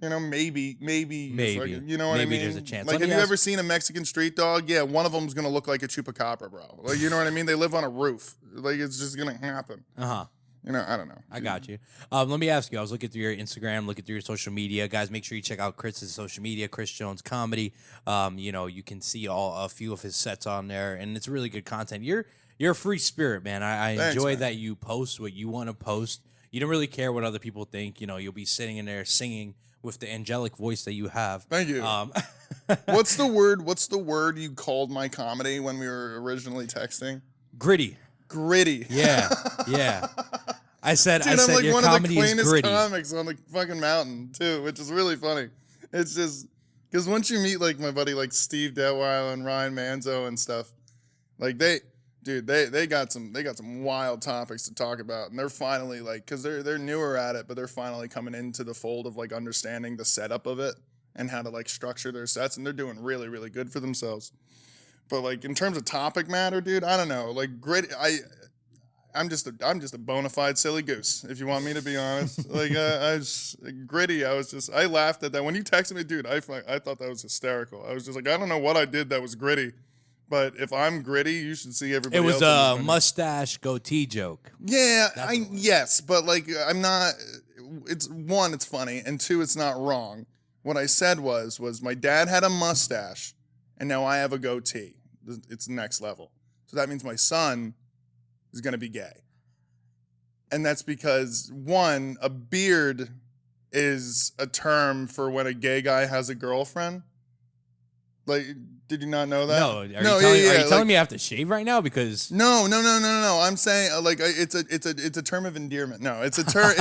you know, maybe, fucking, you know what I mean? Maybe there's a chance. Like, have you ever seen a Mexican street dog? Yeah, one of them's gonna look like a chupacabra, bro. Like, you know what I mean? They live on a roof. Like, it's just gonna happen. You know, I don't know. I got you. Let me ask you. I was looking through your Instagram, looking through your social media, guys. Make sure you check out Chris's social media, Chris Jones Comedy. You know, you can see a few of his sets on there, and it's really good content. You're a free spirit, man. I Thanks, enjoy man. that you post what you want to post. You don't really care what other people think. You know, you'll be sitting in there singing with the angelic voice that you have. Thank you. What's the word you called my comedy when we were originally texting? Gritty. Gritty. Yeah. I said, Dude, I'm like your one of the comedy is cleanest gritty. comics on the fucking mountain too, which is really funny. It's just because once you meet like my buddy like Steve Detweiler and Ryan Manzo and stuff, like they got some wild topics to talk about, and they're finally like, because they're newer at it, but they're finally coming into the fold of like understanding the setup of it and how to like structure their sets, and they're doing really, really good for themselves. But like in terms of topic matter, dude, I don't know. Like gritty, I'm just a bona fide silly goose, if you want me to be honest. Like gritty. I laughed at that when you texted me, dude. I thought that was hysterical. I was just like, I don't know what I did that was gritty, but if I'm gritty, you should see everybody. It was else a mustache goatee joke. Yeah, yes, but like I'm not. It's one, it's funny, and two, it's not wrong. What I said was my dad had a mustache, and now I have a goatee. It's next level. So that means my son is going to be gay. And that's because, one, a beard is a term for when a gay guy has a girlfriend. Like, did you not know that? No. Are you telling me I have to shave right now? Because No. I'm saying like it's a term of endearment. No, it's a term.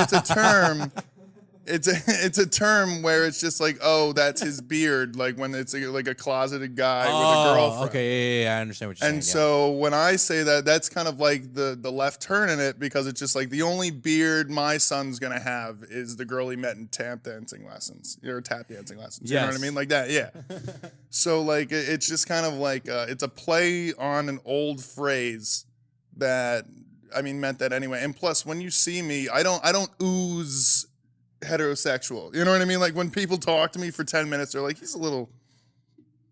It's a term where it's just like, oh, that's his beard, like when it's like a closeted guy with a girlfriend. Okay, yeah, I understand what you're saying. And so when I say that, that's kind of like the left turn in it, because it's just like the only beard my son's gonna have is the girl he met in tap dancing lessons. You know what I mean? Like that, yeah. So like it's just kind of like it's a play on an old phrase that meant that anyway. And plus, when you see me, I don't ooze heterosexual. You know what I mean? Like when people talk to me for 10 minutes, they're like, he's a little,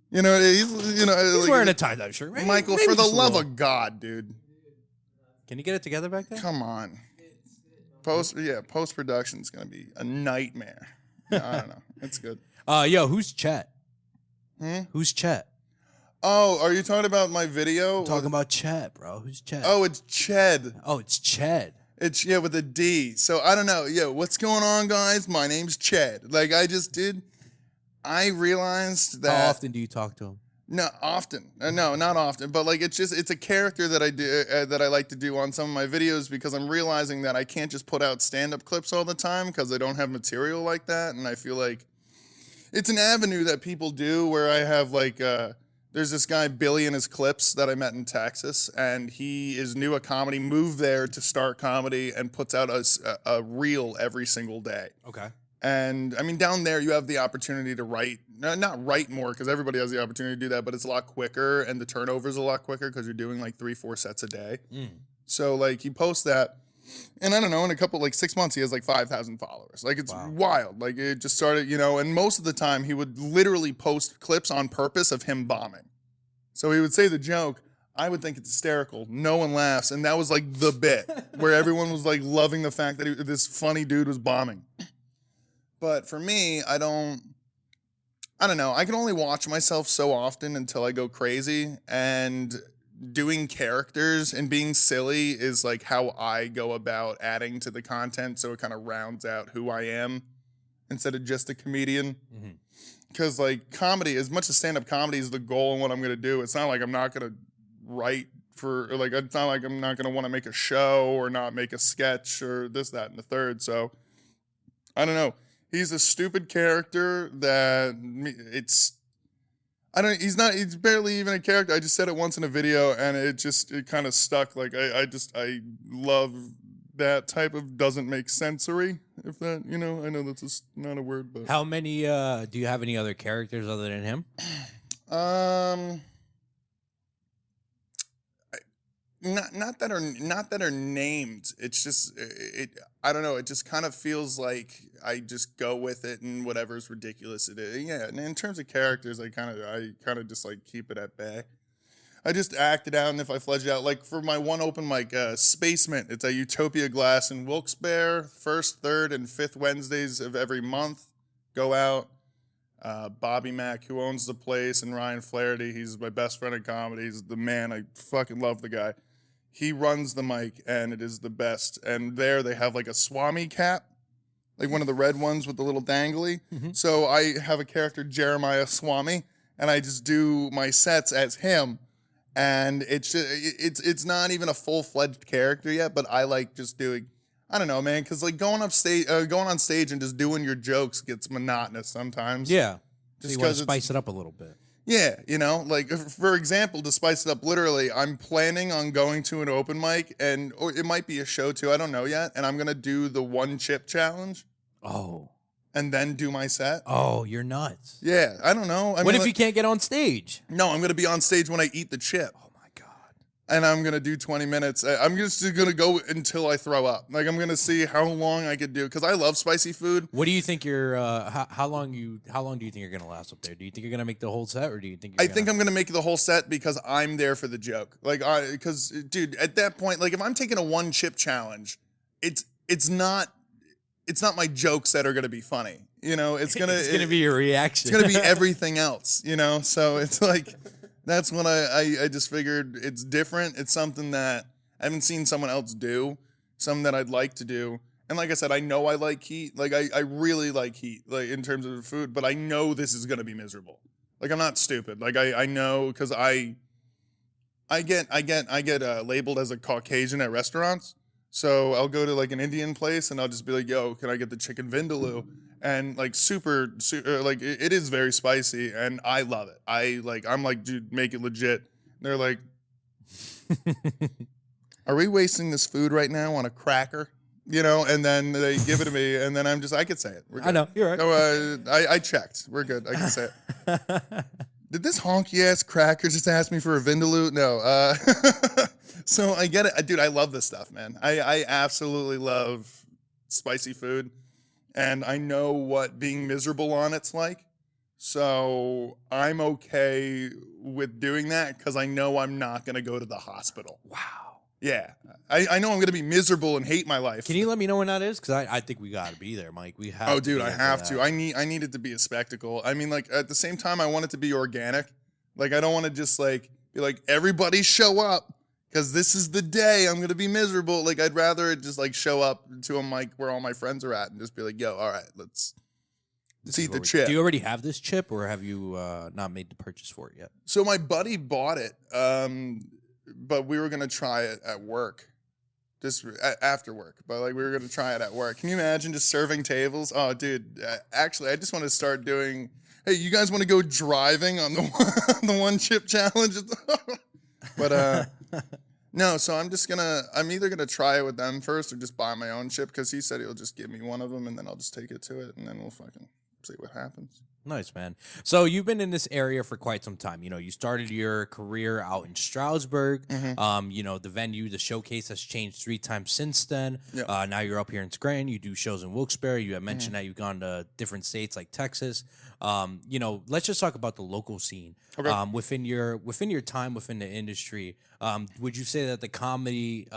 he's like, wearing a tie-dye shirt. Maybe, Michael, for the love of God, dude. Can you get it together back there? Come on. Post-production's going to be a nightmare. I don't know. It's good. Yo, who's Chet? Who's Chet? Oh, are you talking about my video? I'm talking about Chet, bro. Who's Chet? Oh, it's Ched. Oh, it's Ched. It's, with a D. So, I don't know. Yo, what's going on, guys? My name's Ched. Like, I realized that... How often do you talk to him? No, often. No, not often. But, like, it's a character that I do, that I like to do on some of my videos, because I'm realizing that I can't just put out stand-up clips all the time because I don't have material like that. And I feel like it's an avenue that people do where I have, like... There's this guy, Billy, in his clips that I met in Texas, and he is new at comedy, moved there to start comedy, and puts out a reel every single day. Okay. And, down there you have the opportunity to write, not write more, because everybody has the opportunity to do that, but it's a lot quicker, and the turnover's a lot quicker because you're doing, like, 3-4 sets a day. So, like, he posts that, and I don't know, in a couple, like 6 months, he has like 5,000 followers. Like, it's wild. Like, it just started, and most of the time he would literally post clips on purpose of him bombing. So he would say the joke, I would think it's hysterical. No one laughs. And that was like the bit where everyone was like loving the fact that this funny dude was bombing. But for me, I don't know. I can only watch myself so often until I go crazy, and doing characters and being silly is like how I go about adding to the content, so it kind of rounds out who I am instead of just a comedian. Mhm. Because like comedy, as much as stand-up comedy is the goal and what I'm gonna do, it's not like I'm not gonna write for, or like it's not like I'm not gonna want to make a show or not make a sketch or this, that, and the third. So I don't know. He's a stupid character that he's barely even a character. I just said it once in a video and it kind of stuck. Like I love that type of doesn't make sensory. If that, I know that's not a word, but How many do you have any other characters other than him? Not that are named. It's just I don't know. It just kind of feels like I just go with it and whatever's ridiculous it is. Yeah. And in terms of characters, I kind of just like keep it at bay. I just act it out, and if I fledge it out, like for my one open mic, Spacement, it's at Utopia Glass in Wilkes-Barre, first, third, and fifth Wednesdays of every month. Go out. Bobby Mack, who owns the place, and Ryan Flaherty, he's my best friend in comedy. He's the man. I fucking love the guy. He runs the mic, and it is the best. And there they have like a Swami cap, like one of the red ones with the little dangly. Mm-hmm. So I have a character, Jeremiah Swami, and I just do my sets as him. And it's not even a full-fledged character yet, but I like just doing, I don't know, man, because like going on stage and just doing your jokes gets monotonous sometimes. Yeah. Just So you want to 'cause spice it up a little bit. Yeah, like for example, to spice it up, literally, I'm planning on going to an open mic, or it might be a show too, I don't know yet, and I'm gonna do the one chip challenge Oh. and then do my set. Oh, you're nuts. Yeah, I don't know. What if you can't get on stage? No, I'm gonna be on stage when I eat the chip. Oh my God. And I'm going to do 20 minutes. I'm just going to go until I throw up. Like, I'm going to see how long I could do. Because I love spicy food. What do you think how long do you think you're going to last up there? Do you think you're going to make the whole set, or do you think I think I'm going to make the whole set because I'm there for the joke. Like, because, dude, at that point, like, if I'm taking a one chip challenge, it's not my jokes that are going to be funny. It's going to be your reaction. It's going to be everything else, So it's like... That's when I just figured it's different. It's something that I haven't seen someone else do, something that I'd like to do. And like I said, I know I like heat. Like I really like heat, like in terms of food, but I know this is going to be miserable. Like I'm not stupid. Like I know because I get labeled as a Caucasian at restaurants. So I'll go to like an Indian place and I'll just be like, yo, can I get the chicken vindaloo? And like super like it is very spicy and I love it. I'm like, dude, make it legit. And they're like, are we wasting this food right now on a cracker? And then they give it to me and then I could say it. I know, you're right. So, I checked. We're good. I can say it. Did this honky ass cracker just ask me for a vindaloo? No. So I get it. Dude, I love this stuff, man. I absolutely love spicy food. And I know what being miserable on it's like. So I'm okay with doing that because I know I'm not going to go to the hospital. Wow. Yeah. I know I'm going to be miserable and hate my life. Can you let me know when that is? Because I think we got to be there, Mike. We have Oh, to dude, be I there for have that. to. I need it to be a spectacle. I mean, like, at the same time, I want it to be organic. Like, I don't want to just, like, be like, everybody show up. Because this is the day I'm going to be miserable. Like, I'd rather it just, like, show up to a mic where all my friends are at and just be like, yo, all right, let's eat the chip. Do you already have this chip, or have you not made the purchase for it yet? So my buddy bought it, but we were going to try it at work. Just after work. But, like, we were going to try it at work. Can you imagine just serving tables? Oh, dude, actually, I just want to start doing, hey, you guys want to go driving on the one chip challenge? But, no, so I'm either gonna try it with them first or just buy my own chip because he said he'll just give me one of them and then I'll just take it to it and then we'll fucking see what happens. Nice, man. So you've been in this area for quite some time. You started your career out in Stroudsburg. Mm-hmm. The venue, the showcase has changed 3 times since then. Yep. Now you're up here in Scranton. You do shows in Wilkes-Barre. You have mentioned that you've gone to different states like Texas. Let's just talk about the local scene. Okay. Within your time within the industry, would you say that the comedy,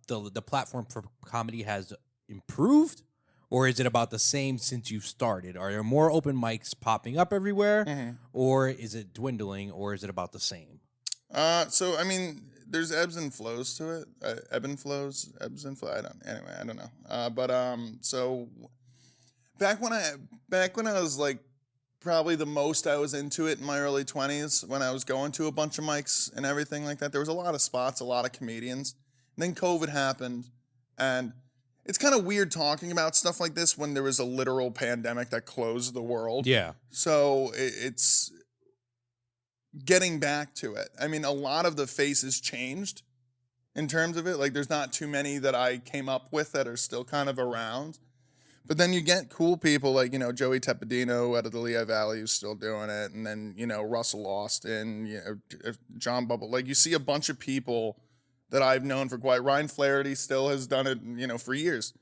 the platform for comedy has improved? Or is it about the same since you started? Are there more open mics popping up everywhere? Mm-hmm. Or is it dwindling? Or is it about the same? So I mean, there's ebbs and flows to it. Ebbs and flows. I don't know. So back when I was like probably the most I was into it in my early 20s, when I was going to a bunch of mics and everything like that, there was a lot of spots, a lot of comedians. And then COVID happened, and it's kind of weird talking about stuff like this when there was a literal pandemic that closed the world. Yeah. So it's getting back to it. I mean, a lot of the faces changed in terms of it. Like, there's not too many that I came up with that are still kind of around. But then you get cool people like, Joey Tepedino out of the Lehigh Valley who's still doing it. And then, Russell Austin, John Bubble. Like, you see a bunch of people that I've known for quite. Ryan Flaherty still has done it, for years.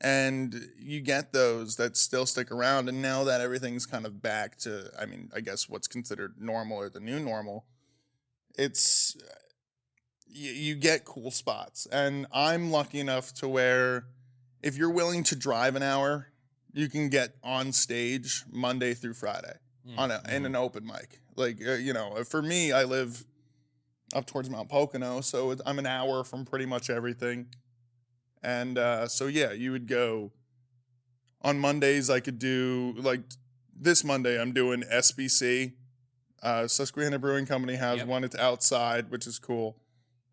And you get those that still stick around. And now that everything's kind of back to, I guess what's considered normal or the new normal, it's, you get cool spots. And I'm lucky enough to where, if you're willing to drive an hour, you can get on stage Monday through Friday in an open mic. Like, for me, I live up towards Mount Pocono, so I'm an hour from pretty much everything. And so, yeah, you would go on Mondays. I could do, like, this Monday, I'm doing SBC. Susquehanna Brewing Company has one. It's outside, which is cool.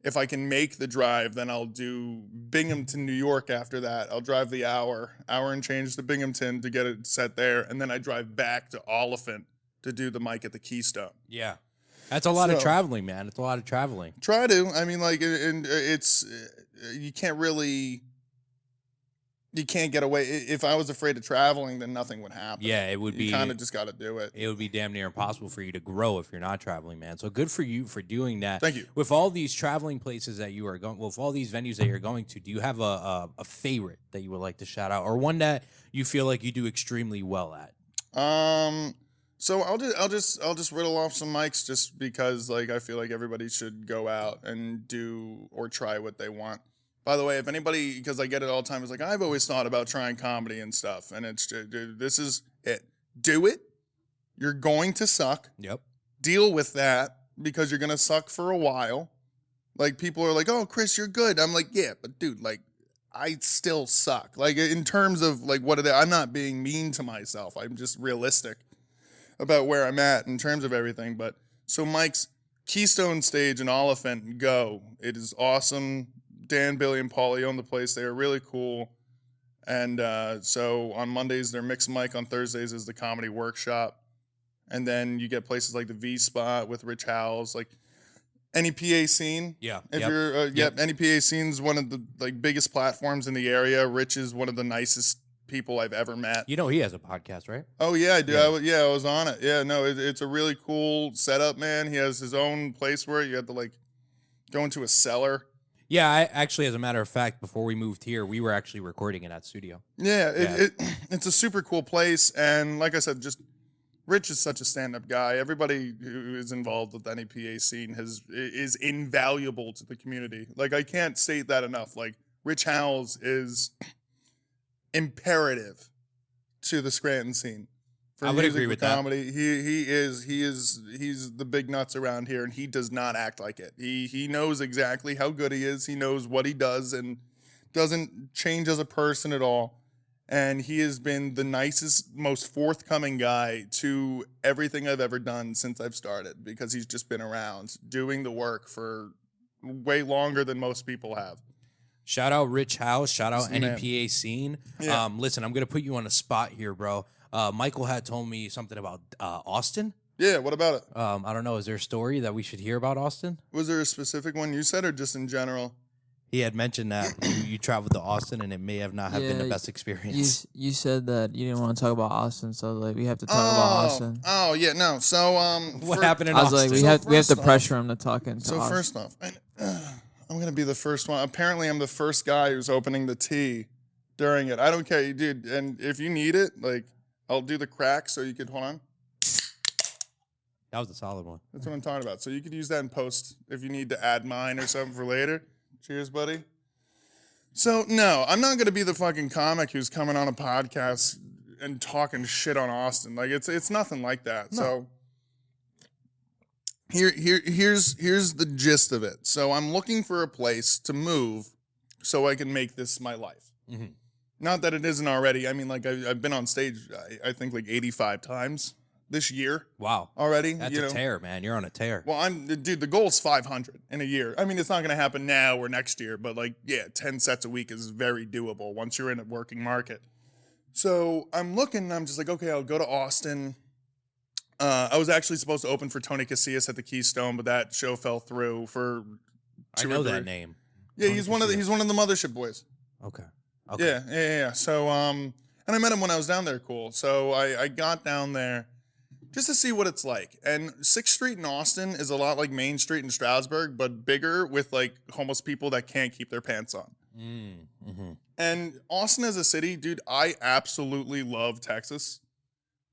If I can make the drive, then I'll do Binghamton, New York after that. I'll drive the hour and change to Binghamton to get it set there. And then I drive back to Oliphant to do the mic at the Keystone. Yeah. That's a lot of traveling, man. It's a lot of traveling. Try to. I mean, like, and it's, you can't get away. If I was afraid of traveling, then nothing would happen. Yeah, it would be. You kind of just got to do it. It would be damn near impossible for you to grow if you're not traveling, man. So good for you for doing that. Thank you. With all these traveling places that you are going, with all these venues that you're going to, do you have a favorite that you would like to shout out, or one that you feel like you do extremely well at? So I'll just riddle off some mics just because, like, I feel like everybody should go out and do or try what they want. By the way, if anybody, because I get it all the time, is like, I've always thought about trying comedy and stuff, and it's, dude, this is it. Do it. You're going to suck. Yep. Deal with that because you're going to suck for a while. Like, people are like, oh, Chris, you're good. I'm like, yeah, but dude, like, I still suck. Like, in terms of, like, I'm not being mean to myself. I'm just realistic about where I'm at in terms of everything. But so Mike's Keystone stage in Oliphant, go. It is awesome. Dan, Billy, and Paulie own the place. They are really cool. And so on Mondays, they're mixed mic. On Thursdays is the comedy workshop. And then you get places like the V Spot with Rich Howells, like NEPA Scene. Yeah. If you're, NEPA Scene is one of the like biggest platforms in the area. Rich is one of the nicest people I've ever met. You know he has a podcast, right? Oh, yeah, I do. I was on it. Yeah, no, it's a really cool setup, man. He has his own place where you have to, like, go into a cellar. Yeah, I actually, as a matter of fact, before we moved here, we were actually recording in that studio. Yeah, it's a super cool place. And like I said, just Rich is such a stand-up guy. Everybody who is involved with any PA Scene is invaluable to the community. Like, I can't state that enough. Like, Rich Howells is imperative to the Scranton scene. For I would agree with comedy. He's the big nuts around here, and he does not act like it. He knows exactly how good he is. He knows what he does and doesn't change as a person at all. And he has been the nicest, most forthcoming guy to everything I've ever done since I've started, because he's just been around doing the work for way longer than most people have. Shout out Rich House. Shout out NEPA Scene. Yeah. Listen, I'm going to put you on a spot here, bro. Michael had told me something about Austin. Yeah, what about it? I don't know. Is there a story that we should hear about Austin? Was there a specific one you said, or just in general? He had mentioned that you traveled to Austin and it may have not have been the best experience. You said that you didn't want to talk about Austin, so like we have to talk about Austin. Oh yeah, no. So what happened in I was Austin? like, we have to pressure him to talk into So Austin. first off, I'm gonna be the first one. Apparently, I'm the first guy who's opening the tea during it. I don't care, dude. And if you need it, like, I'll do the crack so you could hold on. That was a solid one. That's what I'm talking about. So you could use that in post if you need to add mine or something for later. Cheers, buddy. So, no, I'm not going to be the fucking comic who's coming on a podcast and talking shit on Austin. Like, it's nothing like that. No. So here's the gist of it. So I'm looking for a place to move so I can make this my life. Mm-hmm. Not that it isn't already. I mean, like I've been on stage, I think like 85 times this year. Wow. Already. That's a tear, man. You're on a tear. Well, dude, the goal is 500 in a year. I mean, it's not going to happen now or next year, but like, yeah, 10 sets a week is very doable once you're in a working market. So I'm looking, and I'm just like, okay, I'll go to Austin. I was actually supposed to open for Tony Casillas at the Keystone, but that show fell through for I know that name. Yeah, he's one of the Mothership boys. Okay. Yeah. So, and I met him when I was down there. Cool. So I got down there just to see what it's like. And 6th Street in Austin is a lot like Main Street in Stroudsburg, but bigger with like homeless people that can't keep their pants on. Mm-hmm. And Austin as a city, dude, I absolutely love Texas.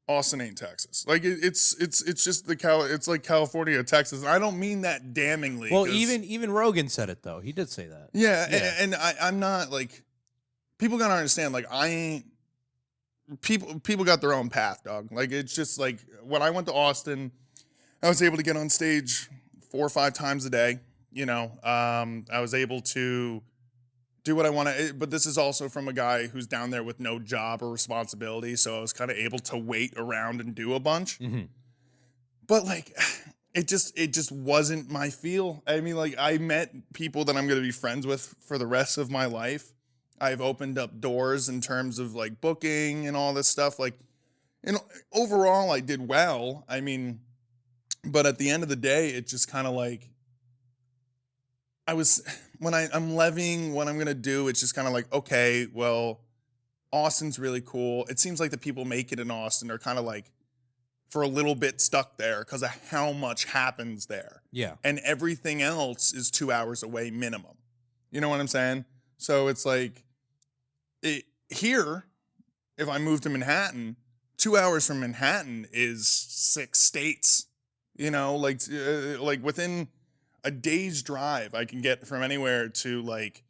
Austin ain't Texas. Like it's just it's like California, Texas. And I don't mean that damningly. Well, even Rogan said it though. He did say that. Yeah. And I'm not like, people gotta understand, like I ain't, people got their own path, dog. Like it's just like when I went to Austin, I was able to get on stage 4 or 5 times a day. You know, I was able to do what I want to, but this is also from a guy who's down there with no job or responsibility. So I was kind of able to wait around and do a bunch. Mm-hmm. But like, it just wasn't my feel. I mean, like I met people that I'm going to be friends with for the rest of my life. I've opened up doors in terms of like booking and all this stuff. Like, you know, overall I did well. I mean, but at the end of the day, it just kind of like, when I'm levying what I'm going to do, it's just kind of like, okay, well, Austin's really cool. It seems like the people make it in Austin are kind of like for a little bit stuck there because of how much happens there. Yeah. And everything else is 2 hours away minimum. You know what I'm saying? So it's like here, if I move to Manhattan, 2 hours from Manhattan is 6 states, you know, like within a day's drive, I can get from anywhere to like,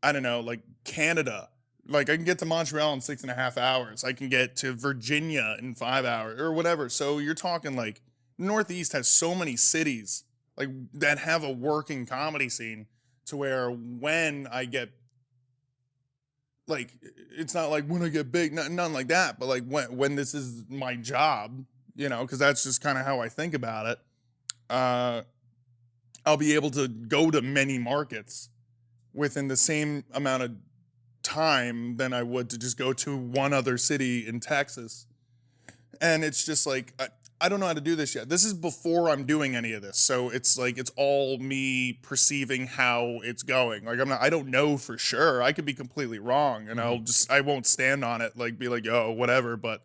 I don't know, like Canada. Like I can get to Montreal in 6.5 hours. I can get to Virginia in 5 hours or whatever. So you're talking like Northeast has so many cities like that have a working comedy scene to where when I get like, it's not like when I get big, none like that. But like when this is my job, you know, because that's just kind of how I think about it. I'll be able to go to many markets within the same amount of time than I would to just go to one other city in Texas. And it's just like, I don't know how to do this yet. This is before I'm doing any of this. So it's like, it's all me perceiving how it's going. Like I don't know for sure. I could be completely wrong and I won't stand on it. Like be like, oh, whatever. But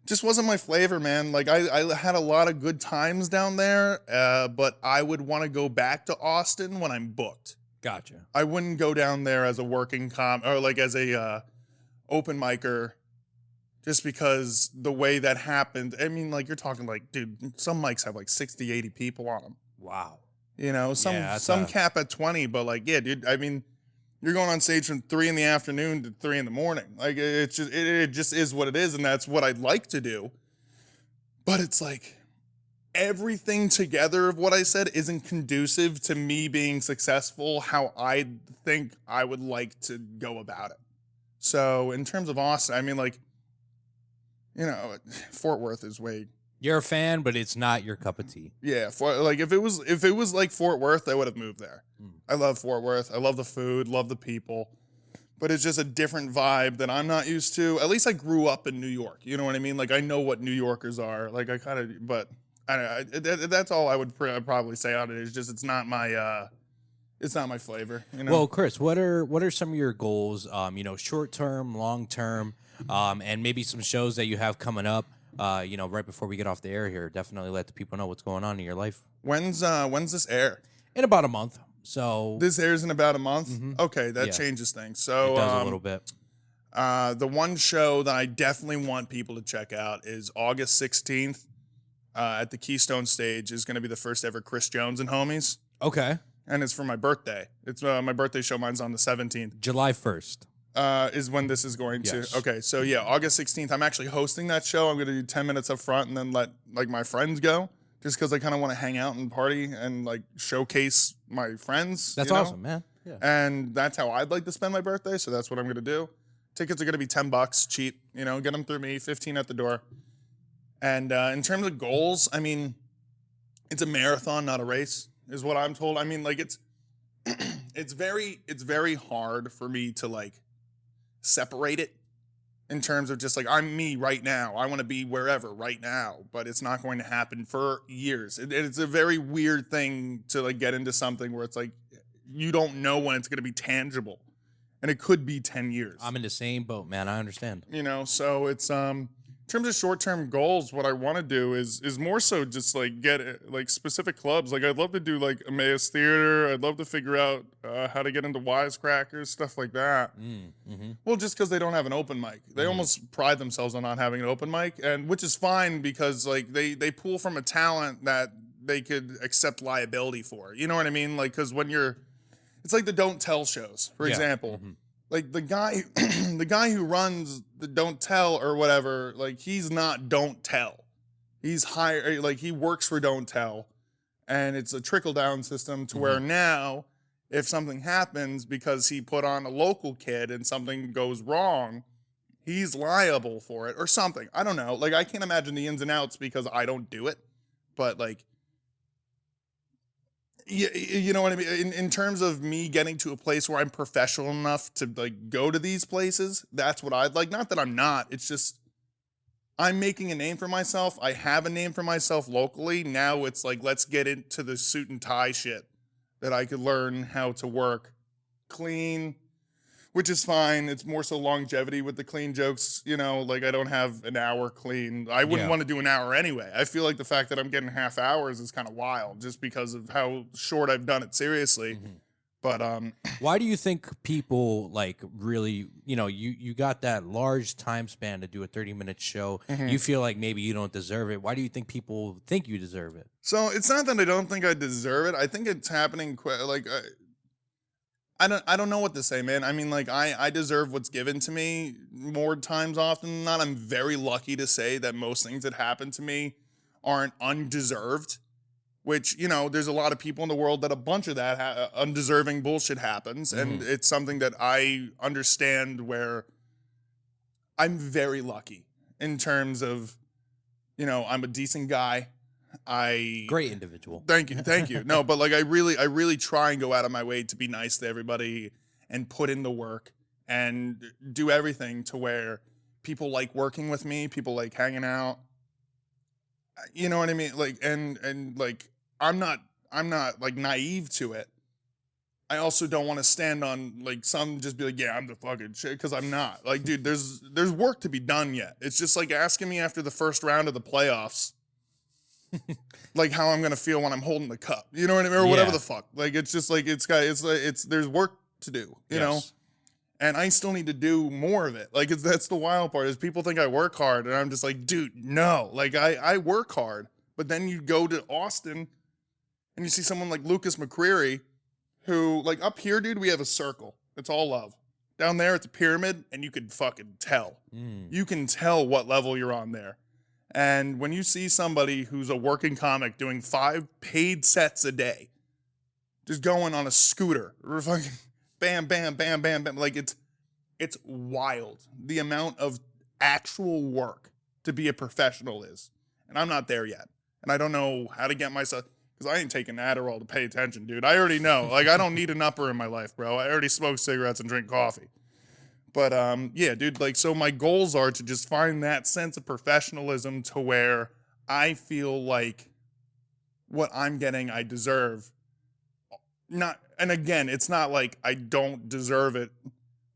just wasn't my flavor, man. Like I had a lot of good times down there, but I would want to go back to Austin when I'm booked. Gotcha. I wouldn't go down there as a working or like as a open micer, just because the way that happened. I mean, like you're talking like, dude, some mics have like 60, 80 people on them. Wow. You know, some cap at 20, but like, yeah, dude. I mean, you're going on stage from 3 p.m. to 3 a.m. Like it just is what it is, and that's what I'd like to do. But it's like everything together of what I said isn't conducive to me being successful how I think I would like to go about it. So in terms of Austin, I mean, like, you know, Fort Worth is way. You're a fan, but it's not your cup of tea. Yeah, if it was like Fort Worth, I would have moved there. I love Fort Worth. I love the food, love the people, but it's just a different vibe that I'm not used to. At least I grew up in New York. You know what I mean? Like I know what New Yorkers are. Like I kind of, but I don't know. That's all I would probably say on it. Is just it's not my flavor. You know? Well, Chris, what are some of your goals? You know, short term, long term, and maybe some shows that you have coming up. You know, right before we get off the air here, definitely let the people know what's going on in your life. When's this air? In about a month. So this airs in about a month. Mm-hmm. Okay, that changes things. So it does a little bit. The one show that I definitely want people to check out is August 16th at the Keystone stage. Is going to be the first ever Chris Jones and Homies. Okay. And it's for my birthday. It's my birthday show. Mine's on the 17th. July 1st. Is when this is going to. Yes. Okay, so yeah, August 16th. I'm actually hosting that show. I'm going to do 10 minutes up front and then let like my friends go, just because I kind of want to hang out and party and like showcase my friends. That's awesome, man. Yeah. And that's how I'd like to spend my birthday. So that's what I'm going to do. Tickets are going to be $10, cheap. You know, get them through me, 15 at the door. And in terms of goals, I mean, it's a marathon, not a race, is what I'm told. I mean, like it's very hard for me to like separate it in terms of just like I'm me right now. I want to be wherever right now, but it's not going to happen for years. It's a very weird thing to like get into something where it's like you don't know when it's going to be tangible, and it could be 10 years. I'm in the same boat, man. I understand. You know, so it's in terms of short-term goals, what I want to do is more so just like get like specific clubs. Like I'd love to do like Emmaus Theater. I'd love to figure out how to get into Wisecrackers, stuff like that. Mm-hmm. Well, just because they don't have an open mic, they almost pride themselves on not having an open mic, and which is fine because like they pull from a talent that they could accept liability for. You know what I mean? Like because when it's like the Don't Tell shows, for example. Mm-hmm. Like the guy who runs the Don't Tell or whatever, like he's not Don't Tell. He's higher, like he works for Don't Tell, and it's a trickle down system to where now, if something happens because he put on a local kid and something goes wrong, he's liable for it or something. I don't know. Like I can't imagine the ins and outs because I don't do it, but like. You know what I mean? In terms of me getting to a place where I'm professional enough to like go to these places, that's what I'd like. Not that I'm not. It's just I'm making a name for myself. I have a name for myself locally. Now it's like, let's get into the suit and tie shit that I could learn how to work clean, which is fine. It's more so longevity with the clean jokes. You know, like I don't have an hour clean. I wouldn't want to do an hour anyway. I feel like the fact that I'm getting half hours is kind of wild just because of how short I've done it seriously. Mm-hmm. But why do you think people like really, you know, you got that large time span to do a 30-minute show. Mm-hmm. You feel like maybe you don't deserve it. Why do you think people think you deserve it? So it's not that I don't think I deserve it. I think it's happening like I don't know what to say, man. I mean, like, I deserve what's given to me more times often than not. I'm very lucky to say that most things that happen to me aren't undeserved, which, you know, there's a lot of people in the world that a bunch of that undeserving bullshit happens. Mm-hmm. And it's something that I understand where I'm very lucky in terms of, you know, I'm a decent guy. Great individual. Thank you. No, but like I really try and go out of my way to be nice to everybody and put in the work and do everything to where people like working with me, people like hanging out. You know what I mean? Like and like I'm not like naive to it. I also don't want to stand on like some just be like, yeah, I'm the fucking shit, because I'm not. Like, dude, there's work to be done yet. It's just like asking me after the first round of the playoffs. Like how I'm gonna feel when I'm holding the cup, you know what I mean, or whatever the fuck. Like it's just like it's there's work to do, you know, and I still need to do more of it. Like that's the wild part is people think I work hard, and I'm just like, dude, no. Like I work hard, but then you go to Austin, and you see someone like Lucas McCreary, who like up here, dude, we have a circle. It's all love. Down there, it's a pyramid, and you can fucking tell. You can tell what level you're on there. And when you see somebody who's a working comic doing 5 paid sets a day, just going on a scooter, or fucking bam, bam, bam, bam, bam, like it's wild the amount of actual work to be a professional is. And I'm not there yet. And I don't know how to get myself, because I ain't taking Adderall to pay attention, dude. I already know. Like, I don't need an upper in my life, bro. I already smoke cigarettes and drink coffee. But, yeah, dude, like, so my goals are to just find that sense of professionalism to where I feel like what I'm getting, I deserve. Not, and again, it's not like I don't deserve it,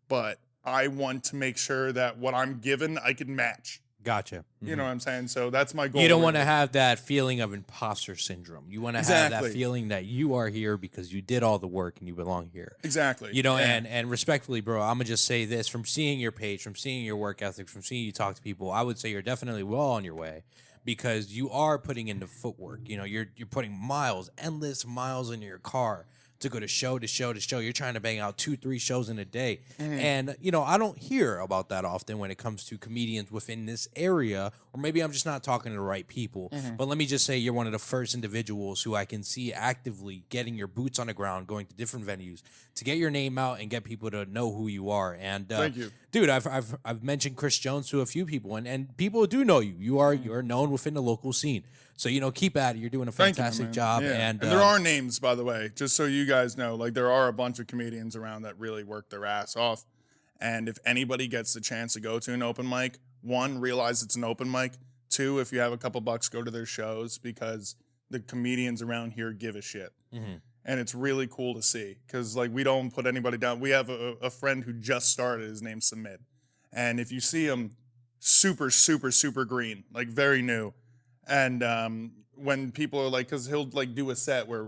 but I want to make sure that what I'm given, I can match. Gotcha. Mm-hmm. You know what I'm saying? So that's my goal. You don't want to have that feeling of imposter syndrome. You want to have that feeling that you are here because you did all the work and you belong here. Exactly. You know, and respectfully, bro, I'm going to just say this. From seeing your page, from seeing your work ethic, from seeing you talk to people, I would say you're definitely well on your way because you are putting in the footwork. You know, you're putting miles, endless miles in your car to go to show to show to show. You're trying to bang out 2-3 shows in a day. And, I don't hear about that often when it comes to comedians within this area, or maybe I'm just not talking to the right people. But let me just say you're one of the first individuals who I can see actively getting your boots on the ground, going to different venues to get your name out and get people to know who you are. And Thank you. Dude, I've mentioned Chris Jones to a few people, and people do know you. You're known within the local scene. So, keep at it. You're doing a fantastic job. Yeah. And there are names, by the way, just so you guys know. Like, there are a bunch of comedians around that really work their ass off. And if anybody gets the chance to go to an open mic, one, realize it's an open mic. Two, if you have a couple bucks, go to their shows, because the comedians around here give a shit. And it's really cool to see, because, like, we don't put anybody down. We have a friend who just started. His name's Samid. And if you see him, super, super, super green, like, very new. And when people are like, because he'll like do a set where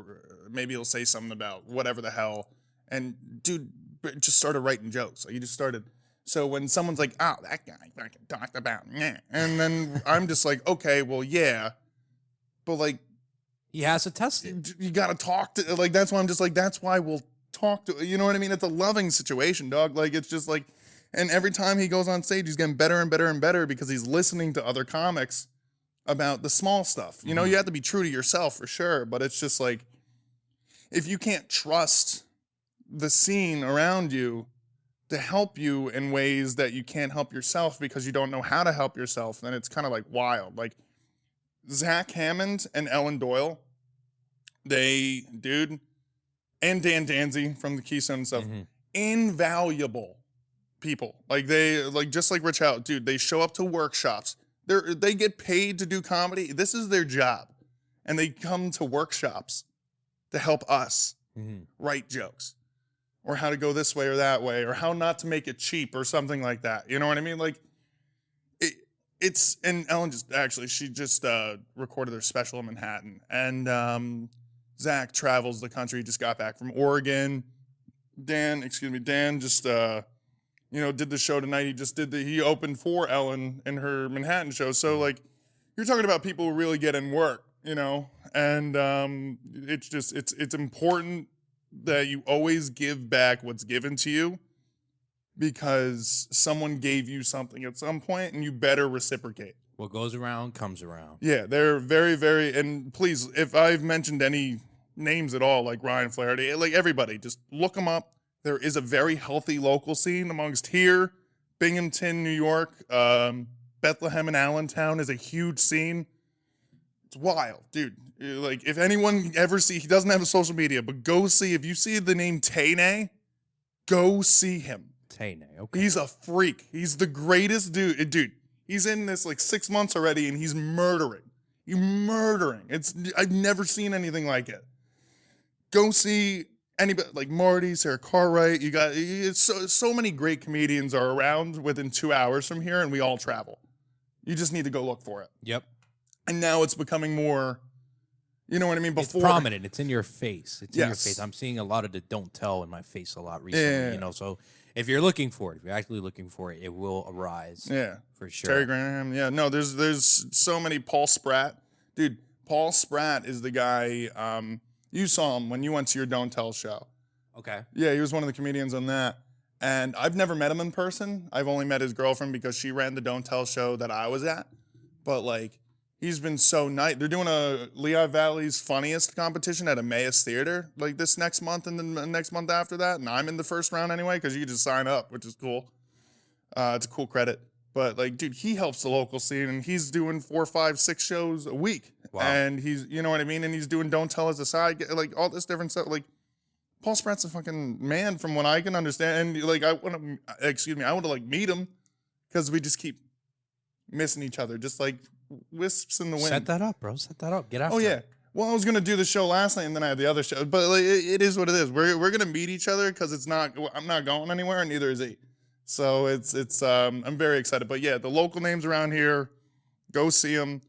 maybe he'll say something about whatever the hell, and dude just started writing jokes. Like, he just started. So when someone's like, "Oh, that guy fucking talked about," and then I'm just like, "Okay, well, yeah, but like, he has to test it. You gotta talk to, like, that's why I'm just like, that's why we'll talk to. You know what I mean? It's a loving situation, dog. Like, it's just like, and every time he goes on stage, he's getting better and better and better because he's listening to other comics about the small stuff. You know, you have to be true to yourself for sure, but it's just like, if you can't trust the scene around you to help you in ways that you can't help yourself because you don't know how to help yourself, then it's kind of like wild. Like, Zach Hammond and Ellen Doyle, and Dan Danzy from the Keystone and stuff, invaluable people. Like, they, like, just like Rich Howard, dude, they show up to workshops. They get paid to do comedy. This is their job. And they come to workshops to help us write jokes, or how to go this way or that way, or how not to make it cheap or something like that. You know what I mean? Like, and Ellen she just recorded their special in Manhattan. And Zach travels the country, just got back from Oregon. Dan just did the show tonight. He opened for Ellen in her Manhattan show. So, like, you're talking about people who really get in work, and it's important that you always give back what's given to you, because someone gave you something at some point and you better reciprocate. What goes around comes around. Yeah, they're very, very, and please, if I've mentioned any names at all, like Ryan Flaherty, like, everybody, just look them up. There is a very healthy local scene amongst here, Binghamton, New York, Bethlehem and Allentown is a huge scene. It's wild, dude. Like, if anyone ever he doesn't have a social media, but go see, if you see the name Tane, go see him. Tane, okay. He's a freak. He's the greatest dude. Dude, he's in this like 6 months already, and he's murdering. I've never seen anything like it. Go see anybody, like Marty, Sarah Cartwright. You got, so many great comedians are around within 2 hours from here, and we all travel. You just need to go look for it. Yep. And now it's becoming more, you know what I mean? It's prominent. It's in your face. It's in your Yes. face. I'm seeing a lot of the don't tell in my face a lot recently, so if you're looking for it, if you're actually looking for it, it will arise. Yeah. For sure. Terry Graham. Yeah. No, there's so many. Paul Spratt. Dude, Paul Spratt is the guy, you saw him when you went to your Don't Tell show. Okay. Yeah, he was one of the comedians on that. And I've never met him in person. I've only met his girlfriend because she ran the Don't Tell show that I was at. But, like, he's been so nice. They're doing a Lehigh Valley's Funniest competition at Emmaus Theater, like, this next month and then the next month after that. And I'm in the first round anyway, because you can just sign up, which is cool. It's a cool credit. But, like, dude, he helps the local scene, and he's doing 4, 5, 6 shows a week. Wow. And he's, you know what I mean? And he's doing Don't Tell as a side, like, all this different stuff. Like, Paul Spratt's a fucking man from what I can understand. And, like, I want to, like, meet him, because we just keep missing each other, just like wisps in the wind. Set that up, bro. Set that up. Get after Oh, yeah. it. Well, I was going to do the show last night, and then I had the other show. But, like, it is what it is. We're going to meet each other, because I'm not going anywhere, and neither is he. So it's I'm very excited. But yeah, the local names around here, go see them.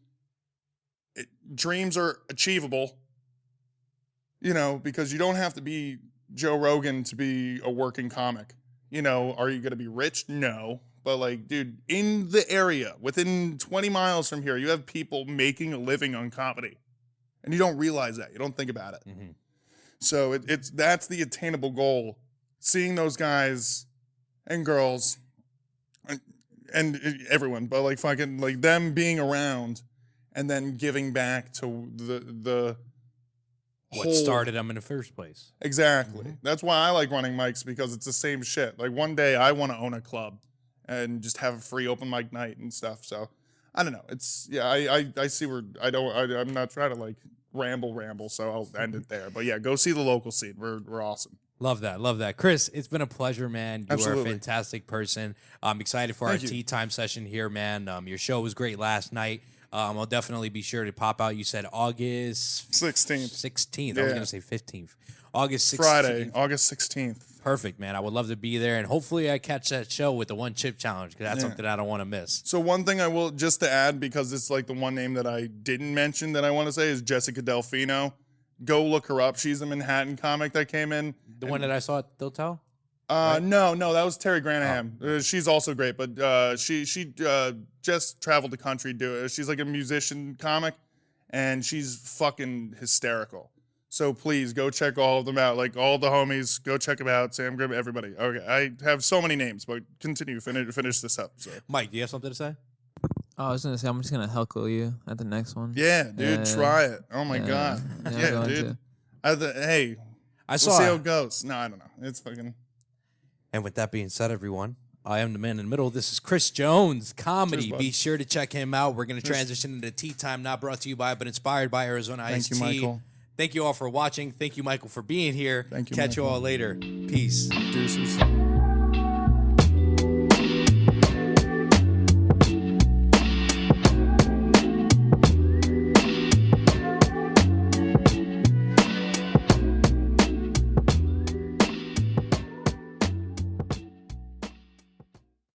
Dreams are achievable, because you don't have to be Joe Rogan to be a working comic. Are you going to be rich? No. But, like, dude, in the area, within 20 miles from here, you have people making a living on comedy. And you don't realize that. You don't think about it. Mm-hmm. So that's the attainable goal. Seeing those guys and girls and everyone, but like fucking like them being around and then giving back to the What whole, started them in the first place. exactly. Mm-hmm. That's why I like running mics, because it's the same shit. Like one day I want to own a club and just have a free open mic night and stuff. So I don't know. It's I see where I'm not trying to like ramble, so I'll end it there. But yeah, go see the local scene. We're awesome. Love that. Chris, it's been a pleasure, man. You are a Absolutely. fantastic person. I'm excited for Thank our you. tea time session here, man. Your show was great last night. I'll definitely be sure to pop out. You said August 16th. 16th. I was Yeah. going to say 15th. August 16th. Friday, August 16th. Perfect, man. I would love to be there, and hopefully I catch that show with the one chip challenge, because that's Yeah. something I don't want to miss. So one thing I will just to add, because it's like the one name that I didn't mention that I want to say, is Jessica Delfino. Go look her up. She's a Manhattan comic that came in. The one that I saw at Dotel? No, that was Terry Granahan. She's also great, but she just traveled the country. She's like a musician comic, and she's fucking hysterical. So please go check all of them out. Like all the homies, go check them out. Sam Grimm, everybody. Okay, I have so many names, but continue. Finish this up. So. Mike, do you have something to say? Oh, I was gonna say I'm just gonna heckle you at the next one. Yeah, dude, Yeah. try it. Oh my Yeah. god. Yeah, I'm Yeah, going dude. to. Hey, I we'll saw see how it goes. No, I don't know. It's fucking. And with that being said, everyone, I am the man in the middle. This is Chris Jones Comedy. Cheers, bud. Be sure to check him out. We're going to transition into tea time, not brought to you by, but inspired by Arizona Iced Thank you, Tea. Michael. Thank you all for watching. Thank you, Michael, for being here. Thank you, Catch you Michael. all later. Peace. Deuces.